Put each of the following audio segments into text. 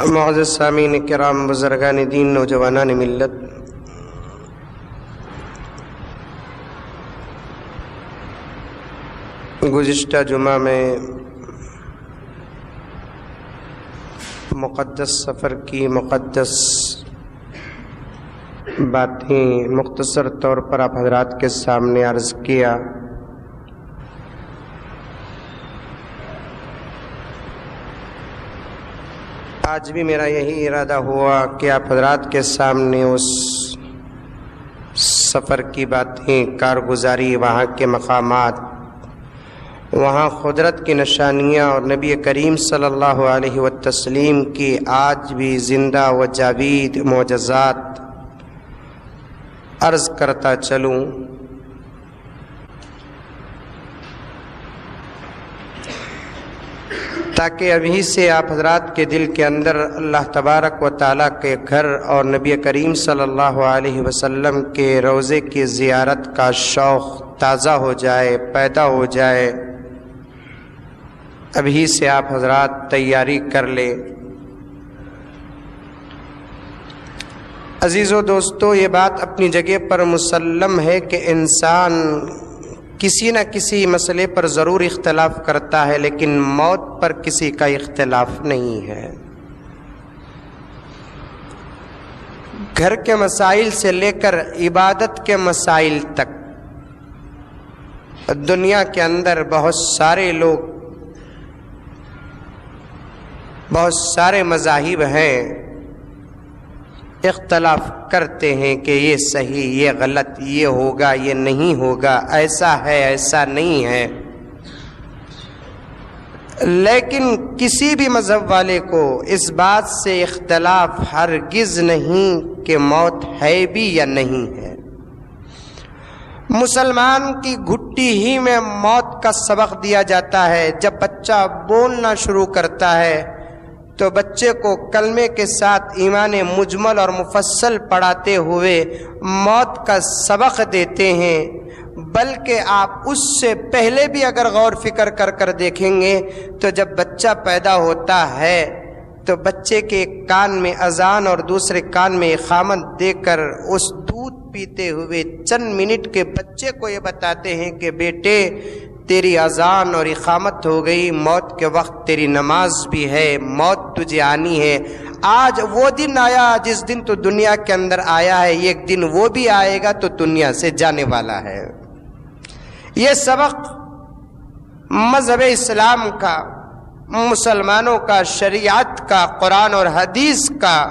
معزز سامعین کرام، بزرگان دین، نوجوانان ملت، گزشتہ جمعہ میں مقدس سفر کی مقدس باتیں مختصر طور پر آپ حضرات کے سامنے عرض کیا۔ آج بھی میرا یہی ارادہ ہوا کہ آپ حضرات کے سامنے اس سفر کی باتیں، کارگزاری، وہاں کے مقامات، وہاں قدرت کی نشانیاں اور نبی کریم صلی اللہ علیہ وسلم کی آج بھی زندہ و جاوید معجزات عرض کرتا چلوں۔ تاکہ ابھی سے آپ حضرات کے دل کے اندر اللہ تبارک و تعالیٰ کے گھر اور نبی کریم صلی اللہ علیہ وسلم کے روضے کی زیارت کا شوق تازہ ہو جائے، پیدا ہو جائے۔ ابھی سے آپ حضرات تیاری کر لیں۔ عزیزو دوستو، یہ بات اپنی جگہ پر مسلم ہے کہ انسان کسی نہ کسی مسئلے پر ضرور اختلاف کرتا ہے، لیکن موت پر کسی کا اختلاف نہیں ہے۔ گھر کے مسائل سے لے کر عبادت کے مسائل تک دنیا کے اندر بہت سارے لوگ، بہت سارے مذاہب ہیں، اختلاف کرتے ہیں کہ یہ صحیح، یہ غلط، یہ ہوگا، یہ نہیں ہوگا، ایسا ہے، ایسا نہیں ہے۔ لیکن کسی بھی مذہب والے کو اس بات سے اختلاف ہرگز نہیں کہ موت ہے بھی یا نہیں ہے۔ مسلمان کی گھٹی ہی میں موت کا سبق دیا جاتا ہے۔ جب بچہ بولنا شروع کرتا ہے تو بچے کو کلمے کے ساتھ ایمان مجمل اور مفصل پڑھاتے ہوئے موت کا سبق دیتے ہیں۔ بلکہ آپ اس سے پہلے بھی اگر غور فکر کر دیکھیں گے تو جب بچہ پیدا ہوتا ہے تو بچے کے ایک کان میں اذان اور دوسرے کان میں اقامت دے کر اس دودھ پیتے ہوئے چند منٹ کے بچے کو یہ بتاتے ہیں کہ بیٹے، تیری اذان اور اقامت ہو گئی، موت کے وقت تیری نماز بھی ہے، موت تجھے آنی ہے۔ آج وہ دن آیا جس دن تو دنیا کے اندر آیا ہے، ایک دن وہ بھی آئے گا تو دنیا سے جانے والا ہے۔ یہ سبق مذہب اسلام کا، مسلمانوں کا، شریعت کا، قرآن اور حدیث کا،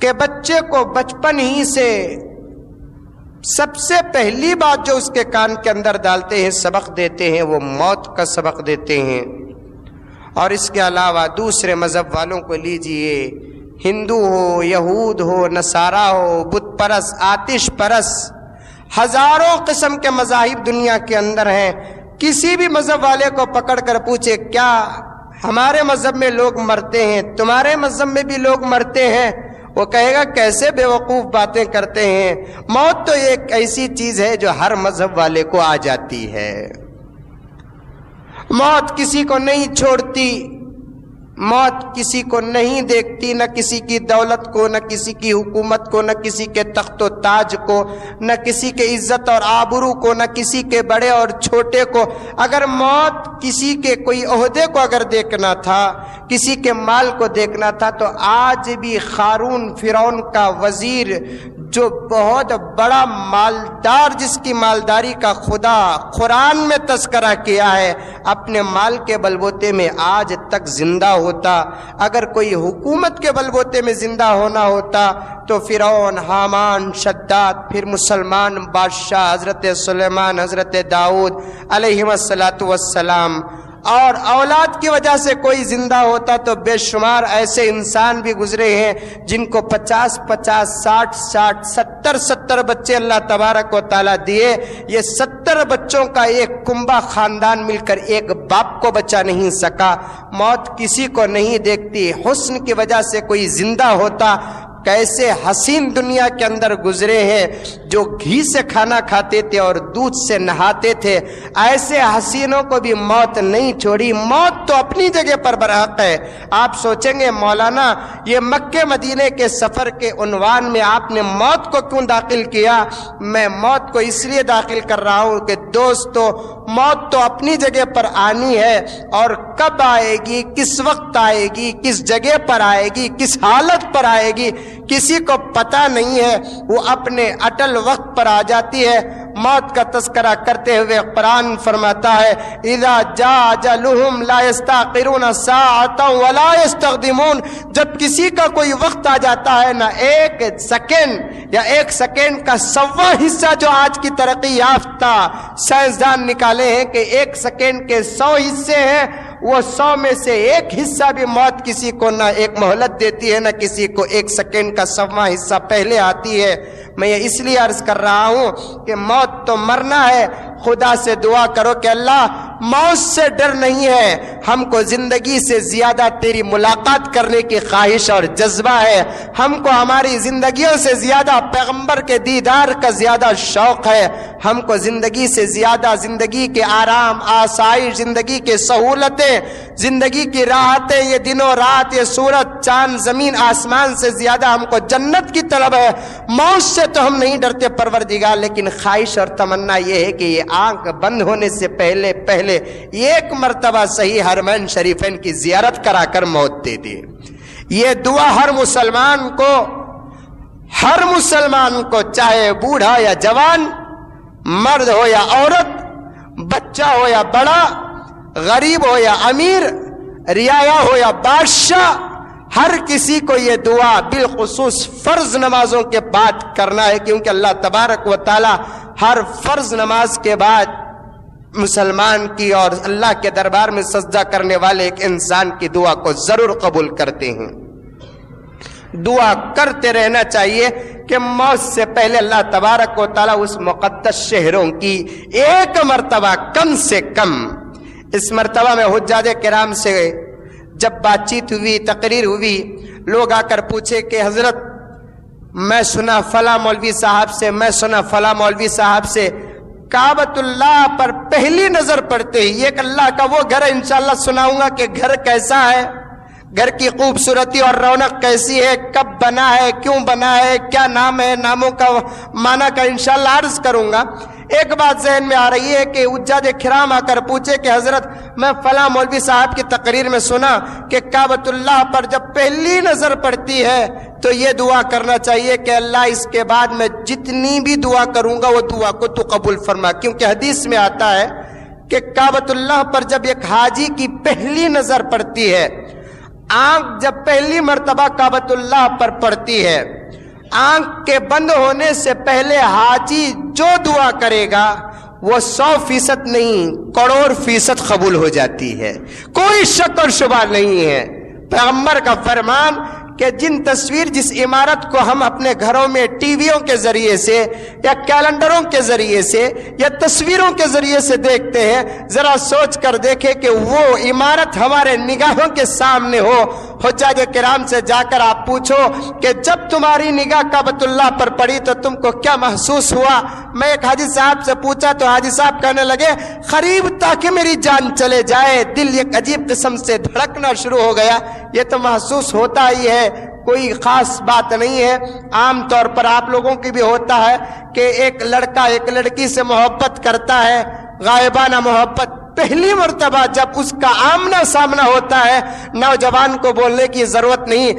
کہ بچے کو بچپن ہی سے سب سے پہلی بات جو اس کے کان کے اندر ڈالتے ہیں، سبق دیتے ہیں، وہ موت کا سبق دیتے ہیں۔ اور اس کے علاوہ دوسرے مذہب والوں کو لیجئے، ہندو ہو، یہود ہو، نصارہ ہو، بت پرست، آتش پرست، ہزاروں قسم کے مذاہب دنیا کے اندر ہیں۔ کسی بھی مذہب والے کو پکڑ کر پوچھے، کیا ہمارے مذہب میں لوگ مرتے ہیں، تمہارے مذہب میں بھی لوگ مرتے ہیں؟ وہ کہے گا کیسے بیوقوف باتیں کرتے ہیں۔ موت تو ایک ایسی چیز ہے جو ہر مذہب والے کو آ جاتی ہے۔ موت کسی کو نہیں چھوڑتی، موت کسی کو نہیں دیکھتی، نہ کسی کی دولت کو، نہ کسی کی حکومت کو، نہ کسی کے تخت و تاج کو، نہ کسی کے عزت اور آبرو کو، نہ کسی کے بڑے اور چھوٹے کو۔ اگر موت کسی کے کوئی عہدے کو اگر دیکھنا تھا، کسی کے مال کو دیکھنا تھا، تو آج بھی قارون، فرعون کا وزیر، جو بہت بڑا مالدار، جس کی مالداری کا خدا قرآن میں تذکرہ کیا ہے، اپنے مال کے بلبوتے میں آج تک زندہ ہوتا۔ اگر کوئی حکومت کے بلبوتے میں زندہ ہونا ہوتا تو فرعون، حامان، شداد، پھر مسلمان بادشاہ حضرت سلیمان، حضرت داؤد علیہ السلام، اور اولاد کی وجہ سے کوئی زندہ ہوتا تو بے شمار ایسے انسان بھی گزرے ہیں جن کو 50 60 70 بچے اللہ تبارک و تعالیٰ دیے۔ یہ 70 بچوں کا ایک کنبہ خاندان مل کر ایک باپ کو بچا نہیں سکا۔ موت کسی کو نہیں دیکھتی۔ حسن کی وجہ سے کوئی زندہ ہوتا، کیسے حسین دنیا کے اندر گزرے ہیں، جو گھی سے کھانا کھاتے تھے اور دودھ سے نہاتے تھے، ایسے حسینوں کو بھی موت نہیں چھوڑی۔ موت تو اپنی جگہ پر برحق ہے۔ آپ سوچیں گے مولانا یہ مکے مدینے کے سفر کے عنوان میں آپ نے موت کو کیوں داخل کیا؟ میں موت کو اس لیے داخل کر رہا ہوں کہ دوستو، موت تو اپنی جگہ پر آنی ہے، اور کب آئے گی، کس وقت آئے گی، کس جگہ پر آئے گی، کس حالت پر آئے گی، کسی کو پتہ نہیں ہے۔ وہ اپنے اٹل وقت پر آ جاتی ہے۔ موت کا تذکرہ کرتے ہوئے قرآن فرماتا ہے اذا جاء اجلهم لا يستأخرون ساعة ولا يستقدمون، جب کسی کا کوئی وقت آ جاتا ہے، نہ ایک سیکنڈ یا ایک سیکنڈ کا 100واں حصہ جو آج کی ترقی یافتہ سائنسدان نکالے ہیں کہ ایک سیکنڈ کے 100 حصے ہیں، وہ 100 میں سے ایک حصہ بھی موت کسی کو نہ ایک مہلت دیتی ہے، نہ کسی کو ایک سیکنڈ کا 100واں حصہ پہلے آتی ہے۔ میں یہ اس لیے عرض کر رہا ہوں کہ موت تو مرنا ہے۔ خدا سے دعا کرو کہ اللہ موت سے ڈر نہیں ہے، ہم کو زندگی سے زیادہ تیری ملاقات کرنے کی خواہش اور جذبہ ہے، ہم کو ہماری زندگیوں سے زیادہ پیغمبر کے دیدار کا زیادہ شوق ہے، ہم کو زندگی سے زیادہ زندگی کے آرام، آسائش، زندگی کے سہولتیں، زندگی کی راحتیں، یہ دن و رات، یہ سورج چاند زمین آسمان سے زیادہ ہم کو جنت کی طلب ہے۔ موت سے تو ہم نہیں ڈرتے پروردگار، لیکن خواہش اور تمنا یہ ہے کہ یہ آنکھ بند ہونے سے پہلے ایک مرتبہ صحیح حرمین شریفین کی زیارت کرا کر موت دے دے۔ یہ دعا ہر مسلمان کو چاہے بوڑھا یا جوان، مرد ہو یا عورت، بچہ ہو یا بڑا، غریب ہو یا امیر، رعایا ہو یا بادشاہ، ہر کسی کو یہ دعا بالخصوص فرض نمازوں کے بعد کرنا ہے، کیونکہ اللہ تبارک و تعالی ہر فرض نماز کے بعد مسلمان کی اور اللہ کے دربار میں سجدہ کرنے والے ایک انسان کی دعا کو ضرور قبول کرتے ہیں۔ دعا کرتے رہنا چاہیے کہ موت سے پہلے اللہ تبارک و تعالی اس مقدس شہروں کی ایک مرتبہ کم سے کم، اس مرتبہ میں حجاج کرام سے جب بات چیت ہوئی، تقریر ہوئی، لوگ آ کر پوچھے کہ حضرت میں سنا فلاں مولوی صاحب سے، میں سنا فلاں مولوی صاحب سے کعبۃ اللہ پر پہلی نظر پڑتے ہی ایک اللہ کا وہ گھر ہے، انشاءاللہ سناؤں گا کہ گھر کیسا ہے، گھر کی خوبصورتی اور رونق کیسی ہے، کب بنا ہے، کیوں بنا ہے، کیا نام ہے، ناموں کا معنی کا انشاءاللہ عرض کروں گا۔ ایک بات ذہن میں آ رہی ہے کہ حجاج کرام آ کر پوچھے کہ حضرت میں فلاں مولوی صاحب کی تقریر میں سنا کہ کعبۃ اللہ پر جب پہلی نظر پڑتی ہے تو یہ دعا کرنا چاہیے کہ اللہ اس کے بعد میں جتنی بھی دعا کروں گا وہ دعا کو تو قبول فرما، کیونکہ حدیث میں آتا ہے کہ کعبۃ اللہ پر جب ایک حاجی کی پہلی نظر پڑتی ہے، آنکھ جب پہلی مرتبہ کعبۃ اللہ پر پڑتی ہے، آنکھ کے بند ہونے سے پہلے حاجی جو دعا کرے گا وہ 100% نہیں، کروڑ فیصد قبول ہو جاتی ہے، کوئی شک اور شبہ نہیں ہے۔ پیغمبر کا فرمان کہ جس عمارت کو ہم اپنے گھروں میں ٹی ویوں کے ذریعے سے یا کیلنڈروں کے ذریعے سے یا تصویروں کے ذریعے سے دیکھتے ہیں، ذرا سوچ کر دیکھیں کہ وہ عمارت ہمارے نگاہوں کے سامنے ہو۔ حجاج کرام سے جا کر آپ پوچھو کہ جب تمہاری نگاہ کعبۃ اللہ پر پڑی تو تم کو کیا محسوس ہوا؟ میں ایک حاجی صاحب سے پوچھا تو حاجی صاحب کہنے لگے قریب تاکہ میری جان چلے جائے، دل ایک عجیب قسم سے دھڑکنا شروع ہو گیا۔ یہ تو محسوس ہوتا ہی ہے، کوئی خاص بات نہیں ہے۔ عام طور پر آپ لوگوں کی بھی ہوتا ہے کہ ایک لڑکا ایک لڑکی سے محبت کرتا ہے، غائبانہ محبت، پہلی مرتبہ جب اس کا آمنا سامنا ہوتا ہے نوجوان کو بولنے کی ضرورت نہیں،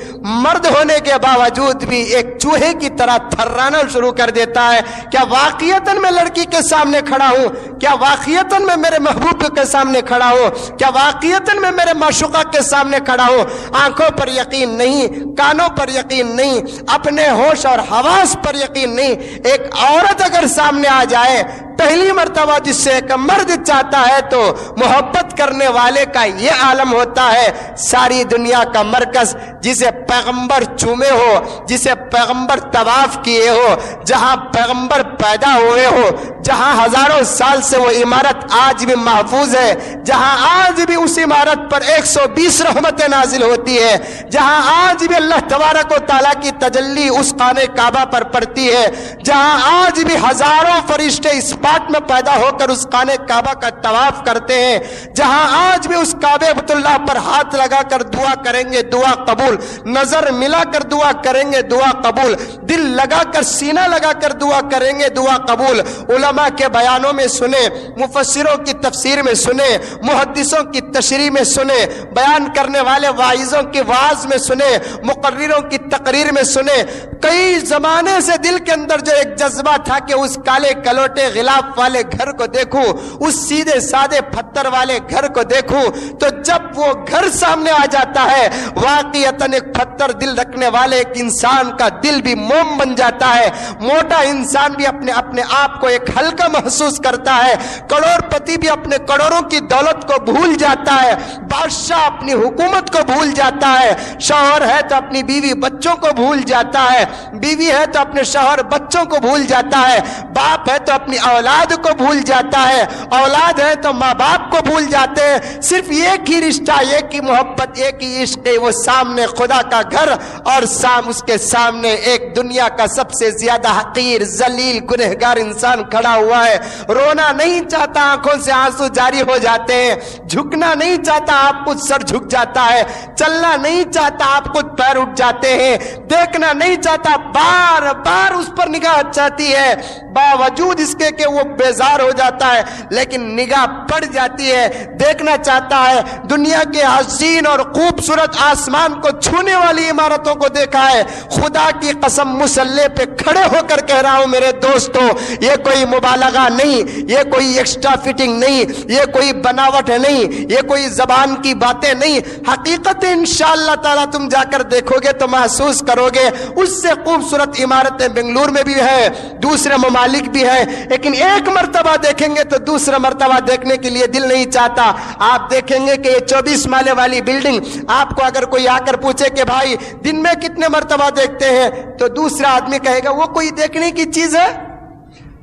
مرد ہونے کے باوجود بھی ایک چوہے کی طرح تھرانا شروع کر دیتا ہے۔ کیا واقعیتاً میں لڑکی کے سامنے کھڑا ہوں؟ کیا واقعیتاً میں میرے محبوب کے سامنے کھڑا ہوں؟ کیا واقعیتاً میں میرے معشوقہ کے سامنے کھڑا ہوں؟ آنکھوں پر یقین نہیں، کانوں پر یقین نہیں، اپنے ہوش اور حواس پر یقین نہیں۔ ایک عورت اگر سامنے آ جائے پہلی مرتبہ جس سے ایک مرد چاہتا ہے تو محبت کرنے والے کا یہ عالم ہوتا ہے، ساری دنیا کا مرکز جسے پیغمبر چومے ہو، جسے پیغمبر طواف کیے ہو، جہاں پیغمبر پیدا ہوئے ہو، جہاں ہزاروں سال سے وہ عمارت آج بھی محفوظ ہے، جہاں آج بھی اس عمارت پر 120 رحمتیں نازل ہوتی ہے، جہاں آج بھی اللہ تبارک و تعالیٰ کی تجلی اس خانہ کعبہ پر پڑتی ہے، جہاں آج بھی ہزاروں فرشتے اس بات میں پیدا ہو کر اس خانہ کعبہ کا طواف کرتے ہیں، جہاں آج بھی اس کعبہ بیت اللہ پر ہاتھ لگا کر دعا کریں گے دعا قبول، نظر ملا کر دعا کریں گے دعا قبول، دل لگا کر سینہ لگا کر دعا کریں گے دعا قبول، علماء کے بیانوں میں سنیں، مفسروں کی تفسیر میں سنیں، محدثوں کی تشریح میں سنیں، بیان کرنے والے واعظوں کی واعظ میں سنیں، مقرروں کی تقریر میں سنیں۔ کئی زمانے سے دل کے اندر جو ایک جذبہ تھا کہ اس کالے کلوٹے غلاف والے گھر کو دیکھوں، اس سیدھے سادے پتھر والے گھر کو دیکھوں، تو جب وہ گھر سامنے آ جاتا ہے واقعتاً ایک پتھر دل رکھنے والے ایک انسان کا دل بھی موم بن جاتا ہے، موٹا انسان بھی اپنے آپ کو ایک ہلکا محسوس کرتا ہے، کروڑ پتی بھی اپنے کروڑوں کی دولت کو بھول جاتا ہے، بادشاہ اپنی حکومت کو بھول جاتا ہے، شوہر ہے تو اپنی بیوی بچوں کو بھول جاتا ہے، بیوی ہے تو اپنے شوہر بچوں کو بھول جاتا ہے، باپ ہے تو اپنی اولاد کو بھول جاتا ہے، اولاد ہے تو ماں باپ کو بھول جاتے ہیں، صرف ایک ہی رشتہ، ایک ہی محبت، ایک ہی عشق ہے، وہ سامنے خدا کا گھر اور اس کے سامنے ایک دنیا کا سب سے زیادہ حقیر ذلیل گنہگار انسان کھڑا ہوا ہے۔ رونا نہیں چاہتا، آنکھوں سے آنسو جاری ہو جاتے ہیں، جھکنا نہیں چاہتا، آپ خود سر جھک جاتا ہے، چلنا نہیں چاہتا، آپ خود پیر اٹھ جاتے ہیں، دیکھنا نہیں چاہتا، بار بار اس پر نگاہ چاہتی ہے، باوجود اس کے کہ وہ بیزار ہو جاتا ہے لیکن نگاہ پڑ جاتی ہے، دیکھنا چاہتا ہے۔ دنیا کے حسین اور خوبصورت آسمان کو چھونے والی عمارتوں کو دیکھا ہے، خدا کی قسم مسلح پہ کھڑے ہو کر کہہ رہا ہوں میرے دوستو، یہ کوئی مبالغہ نہیں، یہ کوئی ایکسٹرا فٹنگ نہیں، یہ کوئی بناوٹ نہیں، یہ کوئی زبان کی باتیں نہیں، حقیقت انشاءاللہ تعالیٰ تم جا کر دیکھو گے تو محسوس کرو گے۔ اس سے خوبصورت عمارتیں بنگلور میں بھی ہیں، دوسرے ممالک بھی ہیں، لیکن ایک مرتبہ دیکھیں گے تو دوسرا مرتبہ دیکھنے کے لیے دل نہیں چاہتا۔ آپ دیکھیں گے کہ یہ 24 مالے والی بلڈنگ، آپ کو اگر کوئی آ کر پوچھے کہ بھائی دن میں کتنے مرتبہ دیکھتے ہیں تو دوسرا آدمی کہے گا وہ کوئی دیکھنے کی چیز ہے؟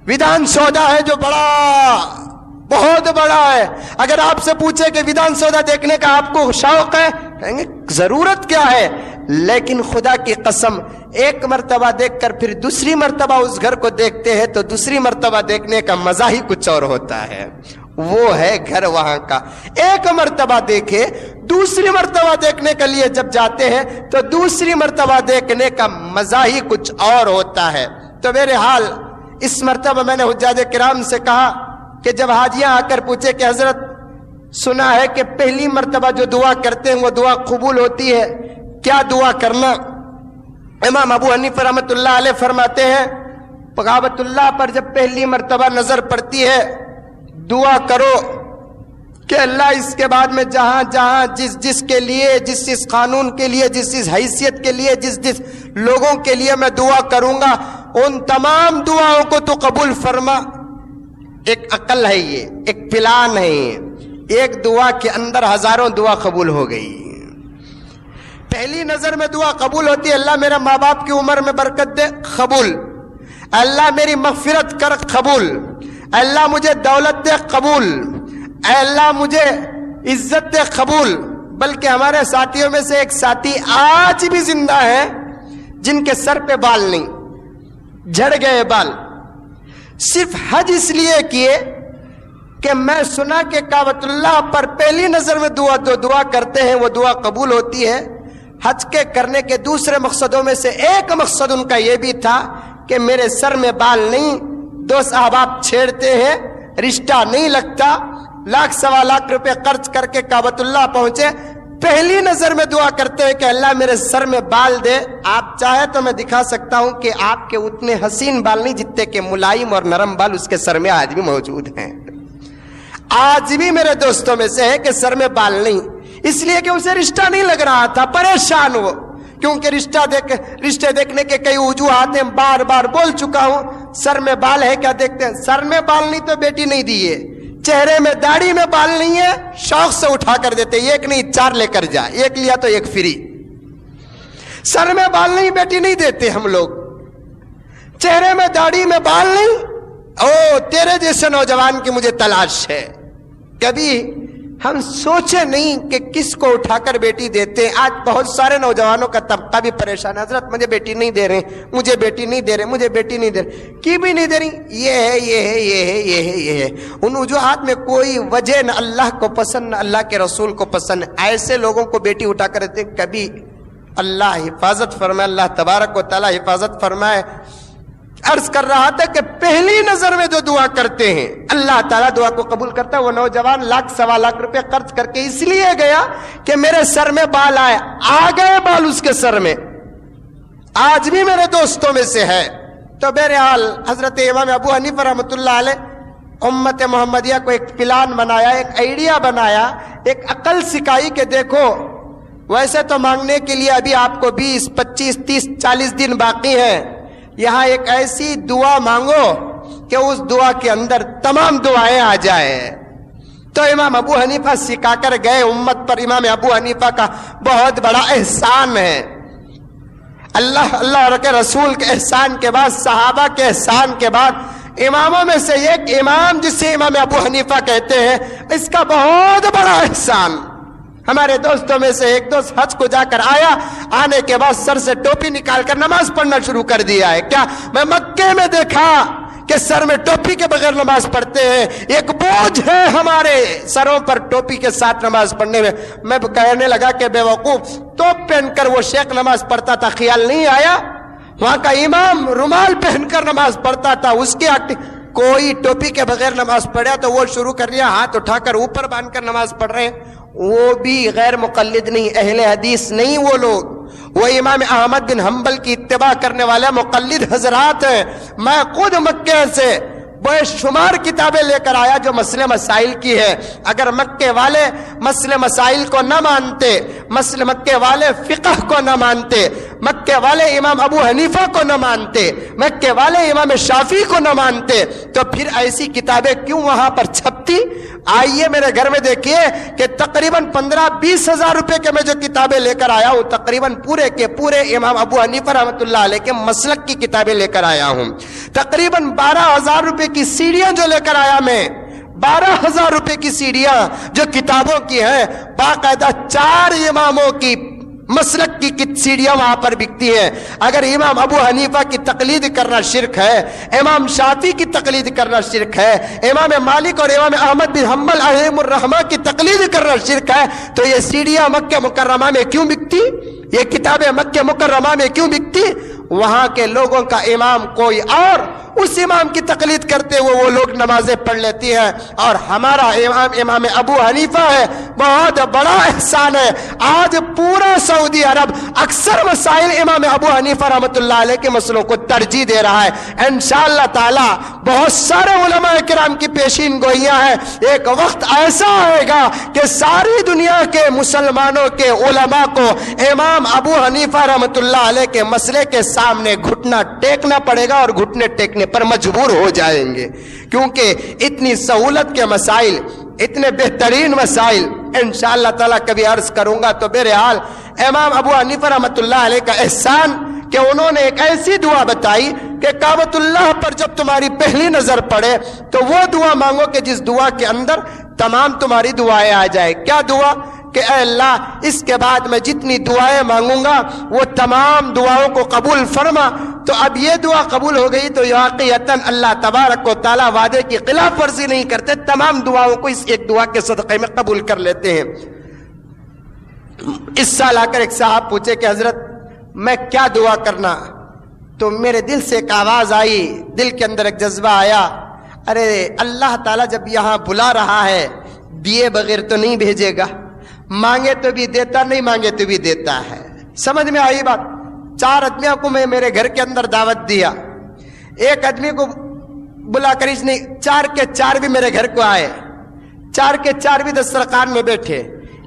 ودھان سودا ہے جو بہت بڑا ہے، اگر آپ سے پوچھے کہ ودھان سودا دیکھنے کا آپ کو شوق ہے، کہیں گے ضرورت کیا ہے؟ لیکن خدا کی قسم ایک مرتبہ دیکھ کر پھر دوسری مرتبہ اس گھر کو دیکھتے ہیں تو دوسری مرتبہ دیکھنے کا مزہ ہی کچھ اور ہوتا ہے، وہ ہے گھر وہاں کا۔ ایک مرتبہ دیکھے، دوسری مرتبہ دیکھنے کے لیے جب جاتے ہیں تو دوسری مرتبہ دیکھنے کا مزہ ہی کچھ اور ہوتا ہے۔ تو میرے حال اس مرتبہ میں نے حجاج کرام سے کہا کہ جب حاجیاں آ کر پوچھے کہ حضرت سنا ہے کہ پہلی مرتبہ جو دعا کرتے ہیں وہ دعا قبول ہوتی ہے، کیا دعا کرنا؟ امام ابو حنیفہ رحمۃ اللہ علیہ فرماتے ہیں کعبۃ اللہ پر جب پہلی مرتبہ نظر پڑتی ہے دعا کرو کہ اللہ اس کے بعد میں جہاں جہاں جس کے لیے، جس قانون کے لیے، جس حیثیت کے لیے، جس لوگوں کے لیے میں دعا کروں گا ان تمام دعاؤں کو تو قبول فرما۔ ایک عقل ہے، یہ ایک پلان ہے، ایک دعا کے اندر ہزاروں دعا قبول ہو گئی۔ پہلی نظر میں دعا قبول ہوتی ہے، اللہ میرے ماں باپ کی عمر میں برکت دے، قبول۔ اللہ میری مغفرت کر، قبول۔ اللہ مجھے دولت دے، قبول۔ اے اللہ مجھے عزت دے، قبول۔ بلکہ ہمارے ساتھیوں میں سے ایک ساتھی آج بھی زندہ ہے جن کے سر پہ بال نہیں، جھڑ گئے بال، صرف حج اس لیے کیے کہ میں سنا کہ کعبۃ اللہ پر پہلی نظر میں دعا کرتے ہیں وہ دعا قبول ہوتی ہے۔ حج کے کرنے کے دوسرے مقصدوں میں سے ایک مقصد ان کا یہ بھی تھا کہ میرے سر میں بال نہیں، دوست احباب چھیڑتے ہیں، رشتہ نہیں لگتا، لاکھ سوا لاکھ روپے خرچ کر کے کعبۃ اللہ پہنچے، پہلی نظر میں دعا کرتے ہیں کہ اللہ میرے سر میں بال دے۔ آپ چاہے تو میں دکھا سکتا ہوں کہ آپ کے اتنے حسین بال نہیں جتنے کہ ملائم اور نرم بال اس کے سر میں آج بھی موجود ہیں۔ آج بھی میرے دوستوں میں سے ہے کہ سر میں بال نہیں، اس لیے کہ اسے رشتہ نہیں لگ رہا تھا، پریشان وہ، کیونکہ رشتے دیکھنے کے کئی وجوہات ہیں، بار بار بول چکا ہوں۔ سر میں بال ہے کیا دیکھتے ہیں, سر میں بال نہیں تو بیٹی نہیں دیے, چہرے میں داڑھی میں بال نہیں ہے شوق سے اٹھا کر دیتے, ایک نہیں 4 لے کر جا, ایک لیا تو ایک فری. سر میں بال نہیں بیٹی نہیں دیتے ہم لوگ, چہرے میں داڑھی میں بال نہیں, او تیرے جیسے نوجوان کی مجھے تلاش ہے. کبھی ہم سوچے نہیں کہ کس کو اٹھا کر بیٹی دیتے ہیں. آج بہت سارے نوجوانوں کا طبقہ بھی پریشان ہے, حضرت مجھے بیٹی نہیں دے رہے, مجھے بیٹی نہیں دے رہے, مجھے بیٹی نہیں دے رہے. کی بھی نہیں دے رہی, یہ ہے یہ ہے یہ ہے یہ ہے یہ ہے. ان وجوہات میں کوئی وجہ نہ اللہ کو پسند نہ اللہ کے رسول کو پسند. ایسے لوگوں کو بیٹی اٹھا کر دیتے. کبھی اللہ حفاظت فرمائے, اللہ تبارک و تعالی حفاظت فرمائے. عرض کر رہا تھا کہ پہلی نظر میں جو دعا کرتے ہیں اللہ تعالیٰ دعا کو قبول کرتا ہے. وہ نوجوان 1,00,000-1,25,000 روپے خرچ کر کے اس لیے گیا کہ میرے سر میں بال آئے, آ گئے بال اس کے سر میں, آج بھی میرے دوستوں میں سے ہے. تو بہرحال حضرت امام ابو حنیفہ رحمۃ اللہ علیہ امت محمدیہ کو ایک پلان بنایا, ایک آئیڈیا بنایا, ایک عقل سکھائی کہ دیکھو ویسے تو مانگنے کے لیے ابھی آپ کو 20, 25, 30, 40 دن باقی ہیں. یہاں ایک ایسی دعا مانگو کہ اس دعا کے اندر تمام دعائیں آ جائیں. تو امام ابو حنیفہ سکھا کر گئے امت پر. امام ابو حنیفہ کا بہت بڑا احسان ہے. اللہ اللہ کے رسول کے احسان کے بعد, صحابہ کے احسان کے بعد اماموں میں سے ایک امام جسے امام ابو حنیفہ کہتے ہیں, اس کا بہت بڑا احسان. ہمارے دوستوں میں سے ایک دوست حج کو جا کر آیا, آنے کے بعد سر سے ٹوپی نکال کر نماز پڑھنا شروع کر دیا ہے. کیا میں مکے میں دیکھا کہ سر میں ٹوپی کے بغیر نماز پڑھتے ہیں, ایک بوجھ ہے ہمارے سروں پر ٹوپی کے ساتھ نماز پڑھنے میں. میں کہنے لگا کہ بے وقوف, ٹوپ پہن کر وہ شیخ نماز پڑھتا تھا, خیال نہیں آیا وہاں کا امام رومال پہن کر نماز پڑھتا تھا, اس کی کوئی ٹوپی کے بغیر نماز پڑھا تو وہ شروع کر دیا ہاتھ اٹھا کر اوپر باندھ کر نماز پڑھ رہے ہیں. وہ بھی غیر مقلد نہیں, اہل حدیث نہیں وہ لوگ, وہ امام احمد بن حنبل کی اتباع کرنے والے مقلد حضرات ہیں. میں خود مکے سے بے شمار کتابیں لے کر آیا جو مسئلے مسائل کی ہے. اگر مکے والے مسئلے مسائل کو نہ مانتے, مکے والے فقہ کو نہ مانتے, مکے والے امام ابو حنیفہ کو نہ مانتے, مکے والے امام شافعی کو نہ مانتے, تو پھر ایسی کتابیں کیوں وہاں پر چھپتی؟ آئیے میرے گھر میں دیکھیے کہ تقریباً 15-20 ہزار روپے کے میں جو کتابیں لے کر آیا ہوں, تقریباً پورے کے پورے امام ابو حنیفہ رحمۃ اللہ علیہ کے مسلک کی کتابیں لے کر آیا ہوں. تقریباً 12,000 روپے کی سیڑیاں جو لے کر آیا میں, 12,000 روپے کی سیڑیاں جو کتابوں کی ہیں, باقاعدہ 4 اماموں کی مسلک کی سیڑیاں وہاں پر بکتی ہیں. اگر امام ابو حنیفہ کی تقلید کرنا شرک ہے, امام شافعی کی تقلید کرنا شرک ہے, امام مالک اور امام احمد بن حنبل علیہم الرحمہ کی تقلید کرنا شرک ہے, تو یہ سیڑیاں مکہ مکرمہ میں کیوں بکتی؟ یہ کتابیں مکہ مکرمہ میں کیوں بکتی؟ وہاں کے لوگوں کا امام کوئی اور, اس امام کی تقلید کرتے ہوئے وہ لوگ نمازیں پڑھ لیتی ہیں. اور ہمارا امام ابو حنیفہ ہے, بہت بڑا احسان ہے. آج پورا سعودی عرب اکثر مسائل امام ابو حنیفہ رحمۃ اللہ علیہ کے مسئلوں کو ترجیح دے رہا ہے. انشاءاللہ تعالی بہت سارے علماء کرام کی پیشین گوئیاں ہیں. ایک وقت ایسا آئے گا کہ ساری دنیا کے مسلمانوں کے علماء کو امام ابو حنیفہ رحمۃ اللہ علیہ کے مسئلے کے سامنے گھٹنا ٹیکنا پڑے گا, اور گھٹنے ٹیکنے پر مجبور ہو جائیں گے, کیونکہ اتنی سہولت کے مسائل, اتنے بہترین مسائل انشاءاللہ تعالیٰ کبھی عرض کروں گا. تو بہرحال امام ابو حنیفہ رحمۃ اللہ علیہ کا احسان کہ انہوں نے ایک ایسی دعا بتائی کہ کعبۃ اللہ پر جب تمہاری پہلی نظر پڑے تو وہ دعا مانگو کہ جس دعا کے اندر تمام تمہاری دعائیں آ جائے. کیا دعا؟ کہ اے اللہ اس کے بعد میں جتنی دعائیں مانگوں گا وہ تمام دعاؤں کو قبول فرما. تو اب یہ دعا قبول ہو گئی تو واقعتاً اللہ تبارک و تعالیٰ وعدے کی خلاف ورزی نہیں کرتے, تمام دعاؤں کو اس ایک دعا کے صدقے میں قبول کر لیتے ہیں. اس سال آ کر ایک صاحب پوچھے کہ حضرت میں کیا دعا کرنا؟ تو میرے دل سے ایک آواز آئی, دل کے اندر ایک جذبہ آیا, ارے اللہ تعالیٰ جب یہاں بلا رہا ہے دیے بغیر تو نہیں بھیجے گا, مانگے تو بھی دیتا, نہیں مانگے تو بھی دیتا ہے. سمجھ میں آئی بات؟ 4 آدمیوں کو میں میرے گھر کے اندر دعوت دیا, ایک آدمی کو بلا کر اس نے 4 کے 4 بھی میرے گھر کو آئے, 4 کے 4 بھی دسترخوان میں بیٹھے.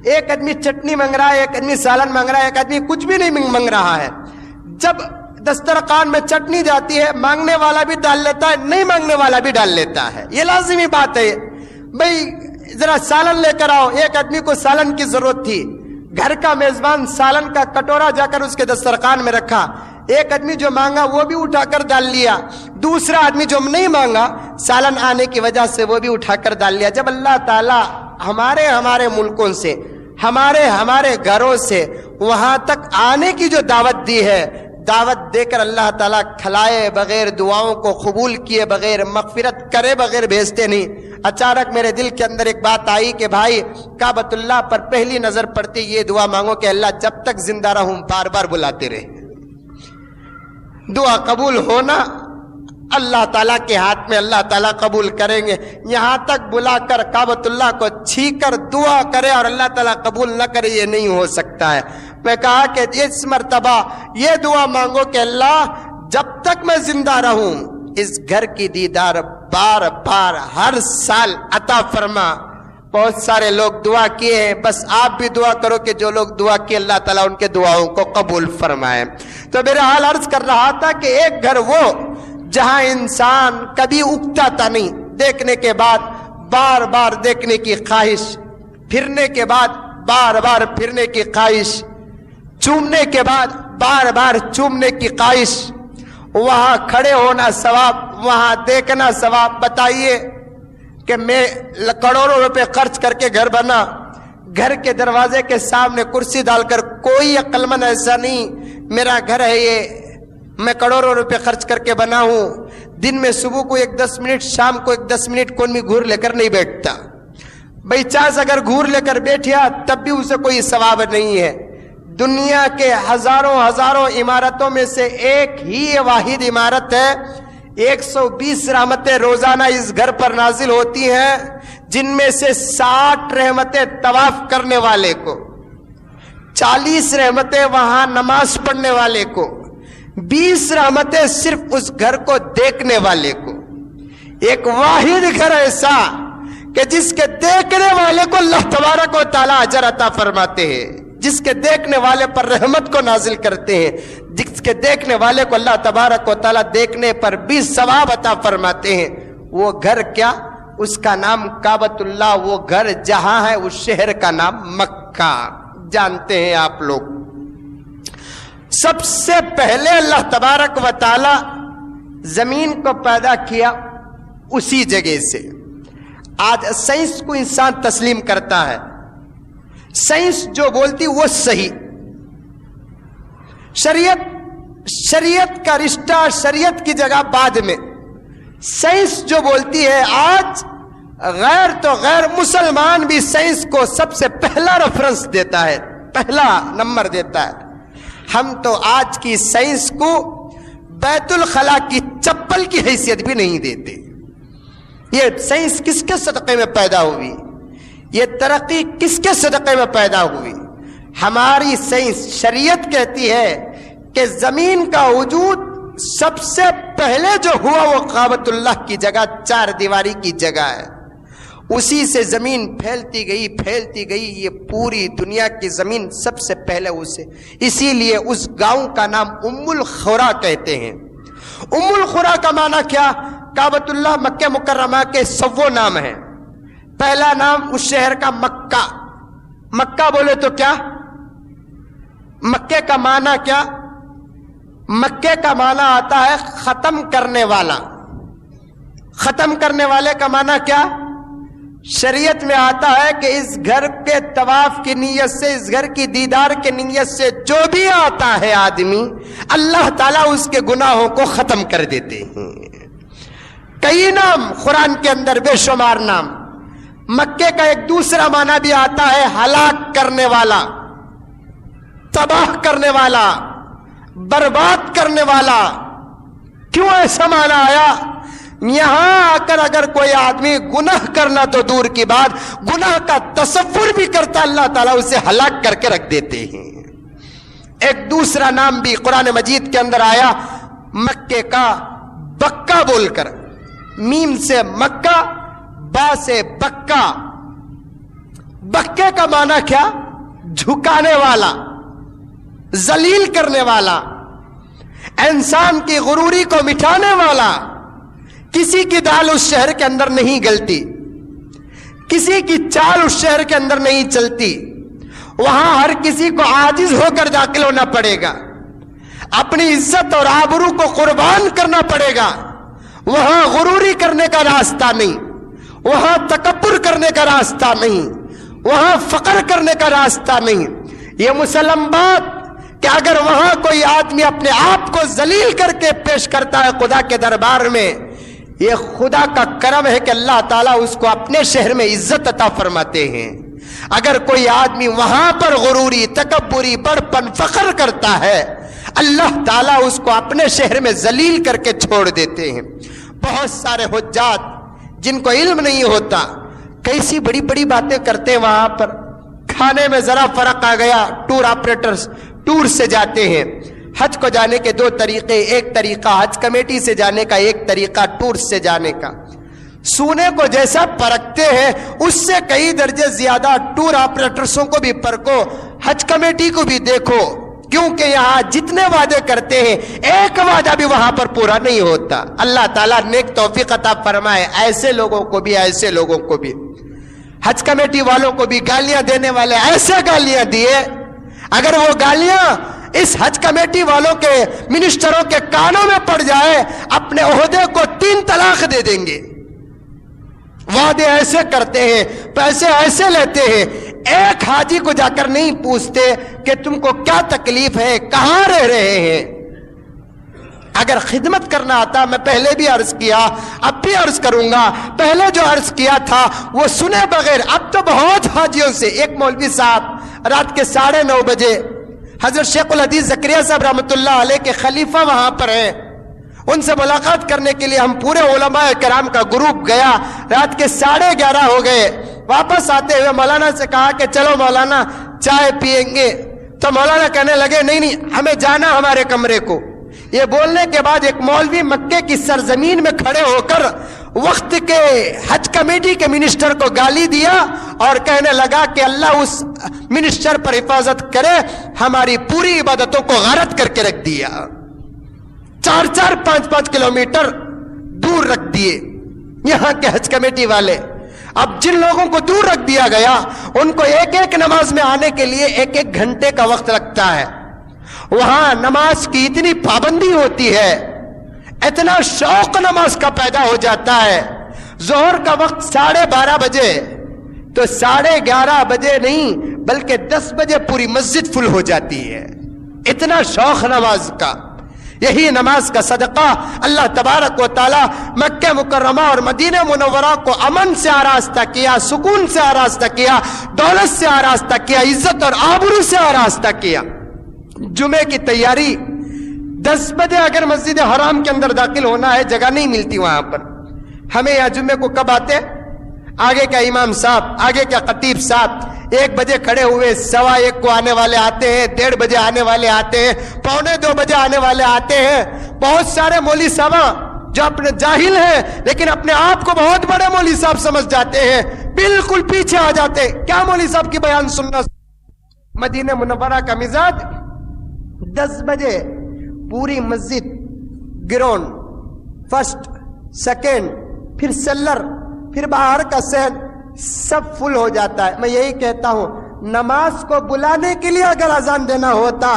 ایک آدمی چٹنی مانگ رہا ہے, ایک آدمی سالن مانگ رہا ہے, ایک آدمی کچھ بھی نہیں مانگ رہا ہے. جب دسترخوان میں چٹنی جاتی ہے، مانگنے والا بھی ڈال لیتا ہے، نہیں مانگنے والا بھی ڈال لیتا ہے، یہ لازمی بات ہے۔ بھئی ذرا سالن لے کر آؤ، ایک آدمی کو سالن کی ضرورت تھی، گھر کا میزبان سالن کا کٹورا جا کر اس کے دسترخوان میں رکھا، ایک آدمی جو مانگا وہ بھی اٹھا کر ڈال لیا، دوسرا آدمی جو نہیں مانگا سالن آنے کی وجہ سے وہ بھی اٹھا کر ڈال لیا۔ جب اللہ تعالی ہمارے ملکوں سے، ہمارے گھروں سے وہاں تک آنے کی جو دعوت دی ہے، دعوت دے کر اللہ تعالیٰ کھلائے بغیر، دعاؤں کو قبول کیے بغیر، مغفرت کرے بغیر بھیجتے نہیں۔ اچانک میرے دل کے اندر ایک بات آئی کہ بھائی کعبۃ اللہ پر پہلی نظر پڑتی یہ دعا مانگو کہ اللہ جب تک زندہ رہوں بار بار بلاتے رہے۔ دعا قبول ہونا اللہ تعالیٰ کے ہاتھ میں، اللہ تعالیٰ قبول کریں گے۔ یہاں تک بلا کر کعبۃ اللہ کو چھی کر دعا کرے اور اللہ تعالیٰ قبول نہ کرے، یہ نہیں ہو سکتا ہے۔ میں کہا کہ اس مرتبہ یہ دعا مانگو کہ اللہ جب تک میں زندہ رہوں اس گھر کی دیدار بار بار ہر سال عطا فرما۔ بہت سارے لوگ دعا کیے ہیں، بس آپ بھی دعا کرو کہ جو لوگ دعا کیے اللہ تعالیٰ ان کے دعاؤں کو قبول فرمائے۔ تو میرا حال عرض کر رہا تھا کہ ایک گھر وہ جہاں انسان کبھی اکتا تھا نہیں، دیکھنے کے بعد بار بار دیکھنے کی خواہش، پھرنے کے بعد بار بار پھرنے کی خواہش، چومنے کے بعد بار بار چومنے کی خواہش، وہاں کھڑے ہونا ثواب، وہاں دیکھنا ثواب۔ بتائیے کہ میں کروڑوں روپے خرچ کر کے گھر بنا، گھر کے دروازے کے سامنے کرسی ڈال کر، کوئی عقل مند ایسا نہیں میرا گھر ہے یہ میں کروڑوں روپے خرچ کر کے بنا ہوں، دن میں صبح کو 10 منٹ، شام کو 10 منٹ کون بھی گھور لے کر نہیں بیٹھتا۔ بھئی چاس اگر گھور لے کر بیٹھیا تب بھی اسے کوئی ثواب نہیں ہے۔ دنیا کے ہزاروں عمارتوں میں سے ایک ہی واحد عمارت ہے، 120 رحمتیں روزانہ اس گھر پر نازل ہوتی ہیں، جن میں سے 60 رحمتیں طواف کرنے والے کو، 40 رحمتیں وہاں نماز پڑھنے والے کو، 20 رحمتیں صرف اس گھر کو دیکھنے والے کو۔ ایک واحد گھر ایسا کہ جس کے دیکھنے والے کو اللہ تبارک و تعالیٰ اجر عطا فرماتے ہیں، جس کے دیکھنے والے پر رحمت کو نازل کرتے ہیں، جس کے دیکھنے والے کو اللہ تبارک و تعالیٰ دیکھنے پر بھی ثواب عطا فرماتے ہیں۔ وہ گھر کیا؟ اس کا نام کعبۃ اللہ، وہ گھر جہاں ہے اس شہر کا نام مکہ۔ جانتے ہیں آپ لوگ سب سے پہلے اللہ تبارک و تعالی زمین کو پیدا کیا اسی جگہ سے۔ آج سائنس کو انسان تسلیم کرتا ہے، سائنس جو بولتی وہ صحیح، شریعت کا رشتہ شریعت کی جگہ بعد میں، سائنس جو بولتی ہے آج غیر تو غیر مسلمان بھی سائنس کو سب سے پہلا ریفرنس دیتا ہے، پہلا نمبر دیتا ہے۔ ہم تو آج کی سائنس کو بیت الخلا کی چپل کی حیثیت بھی نہیں دیتے۔ یہ سائنس کس کے صدقے میں پیدا ہوئی؟ یہ ترقی کس کے صدقے میں پیدا ہوئی؟ ہماری سائنس شریعت کہتی ہے کہ زمین کا وجود سب سے پہلے جو ہوا وہ کعبۃ اللہ کی جگہ، 4 دیواری کی جگہ ہے، اسی سے زمین پھیلتی گئی، یہ پوری دنیا کی زمین سب سے پہلے اسے، اسی لیے اس گاؤں کا نام ام القری کہتے ہیں۔ ام القری کا معنی کیا؟ کعبۃ اللہ مکہ مکرمہ کے 100 نام ہیں، پہلا نام اس شہر کا مکہ۔ مکہ بولے تو کیا؟ مکے کا معنی کیا؟ مکے کا معنی آتا ہے ختم کرنے والا۔ ختم کرنے والے کا معنی کیا؟ شریعت میں آتا ہے کہ اس گھر کے طواف کی نیت سے، اس گھر کی دیدار کی نیت سے جو بھی آتا ہے آدمی، اللہ تعالیٰ اس کے گناہوں کو ختم کر دیتے ہیں۔ کئی نام قرآن کے اندر، بے شمار نام۔ مکے کا ایک دوسرا معنی بھی آتا ہے ہلاک کرنے والا، تباہ کرنے والا، برباد کرنے والا۔ کیوں ایسا معنی آیا؟ یہاں آ کر اگر کوئی آدمی گناہ کرنا تو دور کی بات، گناہ کا تصور بھی کرتا اللہ تعالیٰ اسے ہلاک کر کے رکھ دیتے ہیں۔ ایک دوسرا نام بھی قرآن مجید کے اندر آیا مکے کا، بکہ بول کر، میم سے مکہ، با سے بکہ۔ بکے کا معنی کیا؟ جھکانے والا، ذلیل کرنے والا۔ انسان کی غروری کو مٹانے والا کسی کی دال اس شہر کے اندر نہیں گلتی، کسی کی چال اس شہر کے اندر نہیں چلتی، وہاں ہر کسی کو عاجز ہو کر داخل ہونا پڑے گا، اپنی عزت اور آبرو کو قربان کرنا پڑے گا، وہاں غروری کرنے کا راستہ نہیں، وہاں تکبر کرنے کا راستہ نہیں، وہاں فقر کرنے کا راستہ نہیں۔ یہ مسلم بات کہ اگر وہاں کوئی آدمی اپنے آپ کو ذلیل کر کے پیش کرتا ہے خدا کے دربار میں، یہ خدا کا کرم ہے کہ اللہ تعالیٰ اس کو اپنے شہر میں عزت عطا فرماتے ہیں۔ اگر کوئی آدمی وہاں پر غروری، تکبری، بڑپن، فخر کرتا ہے، اللہ تعالیٰ اس کو اپنے شہر میں ذلیل کر کے چھوڑ دیتے ہیں۔ بہت سارے حجاج جن کو علم نہیں ہوتا کیسی بڑی بڑی باتیں کرتے ہیں، وہاں پر کھانے میں ذرا فرق آ گیا، ٹور آپریٹرز ٹور سے جاتے ہیں۔ حج کو جانے کے دو طریقے، ایک طریقہ حج کمیٹی سے جانے کا، ایک طریقہ ٹور سے جانے کا۔ سونے کو جیسا پرکھتے ہیں اس سے کئی درجے زیادہ ٹور آپریٹرسوں کو بھی پرکھو، حج کمیٹی کو بھی دیکھو، کیونکہ یہاں جتنے وعدے کرتے ہیں ایک وعدہ بھی وہاں پر پورا نہیں ہوتا۔ اللہ تعالیٰ نیک توفیق عطا فرمائے ایسے لوگوں کو بھی، ایسے لوگوں کو بھی۔ حج کمیٹی والوں کو بھی گالیاں دینے والے ایسے گالیاں دیے، اگر وہ گالیاں اس حج کمیٹی والوں کے منسٹروں کے کانوں میں پڑ جائے اپنے عہدے کو 3 طلاق دے دیں گے۔ وعدے ایسے کرتے ہیں، پیسے ایسے لیتے ہیں، ایک حاجی کو جا کر نہیں پوچھتے کہ تم کو کیا تکلیف ہے، کہاں رہ رہے ہیں۔ اگر خدمت کرنا آتا، میں پہلے بھی عرض کیا، اب بھی عرض کروں گا، پہلے جو عرض کیا تھا وہ سنے بغیر، اب تو بہت حاجیوں سے، ایک مولوی صاحب رات کے 9:30 بجے حضرت شیخ الحدیث زکریا صاحب رحمۃ اللہ علیہ کے خلیفہ وہاں پر ہیں، ان سے ملاقات کرنے کے لیے ہم پورے علماء کرام کا گروپ گیا، رات کے 11:30 ہو گئے۔ واپس آتے ہوئے مولانا سے کہا کہ چلو مولانا چائے پیئیں گے، تو مولانا کہنے لگے نہیں ہمیں جانا ہمارے کمرے کو۔ یہ بولنے کے بعد ایک مولوی مکے کی سرزمین میں کھڑے ہو کر وقت کے حج کمیٹی کے منسٹر کو گالی دیا اور کہنے لگا کہ اللہ اس منسٹر پر حفاظت کرے، ہماری پوری عبادتوں کو غارت کر کے رکھ دیا، 4-4 5-5 کلومیٹر دور رکھ دیے یہاں کے حج کمیٹی والے۔ اب جن لوگوں کو دور رکھ دیا گیا ان کو ایک ایک نماز میں آنے کے لیے 1-1 گھنٹے کا وقت لگتا ہے۔ وہاں نماز کی اتنی پابندی ہوتی ہے، اتنا شوق نماز کا پیدا ہو جاتا ہے۔ ظہر کا وقت 12:30 بجے، تو 11:30 بجے نہیں بلکہ 10 بجے پوری مسجد فل ہو جاتی ہے، اتنا شوق نماز کا۔ یہی نماز کا صدقہ اللہ تبارک و تعالی مکہ مکرمہ اور مدینہ منورہ کو امن سے آراستہ کیا، سکون سے آراستہ کیا، دولت سے آراستہ کیا، عزت اور آبرو سے آراستہ کیا۔ جمعے کی تیاری 10 بجے اگر مسجد حرام کے اندر داخل ہونا ہے، جگہ نہیں ملتی وہاں پر۔ ہمیں یہاں جمعے کو کب آتے؟ آگے کا امام صاحب، آگے کا خطیب صاحب 1 بجے کھڑے ہوئے، 1:15 کو آنے والے آتے ہیں، 1:30 بجے آنے والے آتے ہیں، 1:45 بجے آنے والے آتے ہیں۔ بہت سارے مولوی صاحب جو اپنے جاہل ہیں لیکن اپنے آپ کو بہت بڑے مولوی صاحب سمجھ جاتے ہیں، بالکل پیچھے آ جاتے ہیں۔ کیا مولوی صاحب کی بیان سننا؟ مدینہ منورہ کا مزاج 10 بجے پوری مسجد، گراؤنڈ، فرسٹ، سیکنڈ، پھر سیلر، پھر باہر کا سین سب فل ہو جاتا ہے۔ میں یہی کہتا ہوں نماز کو بلانے کے لیے اگر اذان دینا ہوتا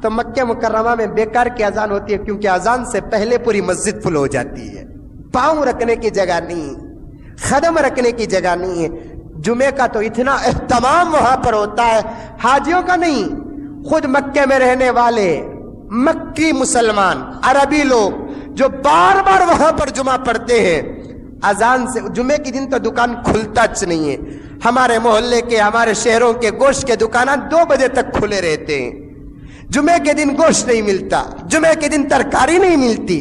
تو مکہ مکرمہ میں بیکار کی اذان ہوتی ہے، کیونکہ اذان سے پہلے پوری مسجد فل ہو جاتی ہے، پاؤں رکھنے کی جگہ نہیں، قدم رکھنے کی جگہ نہیں ہے۔ جمعے کا تو اتنا اہتمام وہاں پر ہوتا ہے، حاجیوں کا نہیں، خود مکے میں رہنے والے مکی مسلمان عربی لوگ جو بار بار وہاں پر جمعہ پڑھتے ہیں، اذان سے جمعے کے دن تو دکان کھلتا نہیں ہے۔ ہمارے محلے کے، ہمارے شہروں کے گوشت کے دکانات 2 بجے تک کھلے رہتے ہیں۔ جمعے کے دن گوشت نہیں ملتا، جمعے کے دن ترکاری نہیں ملتی،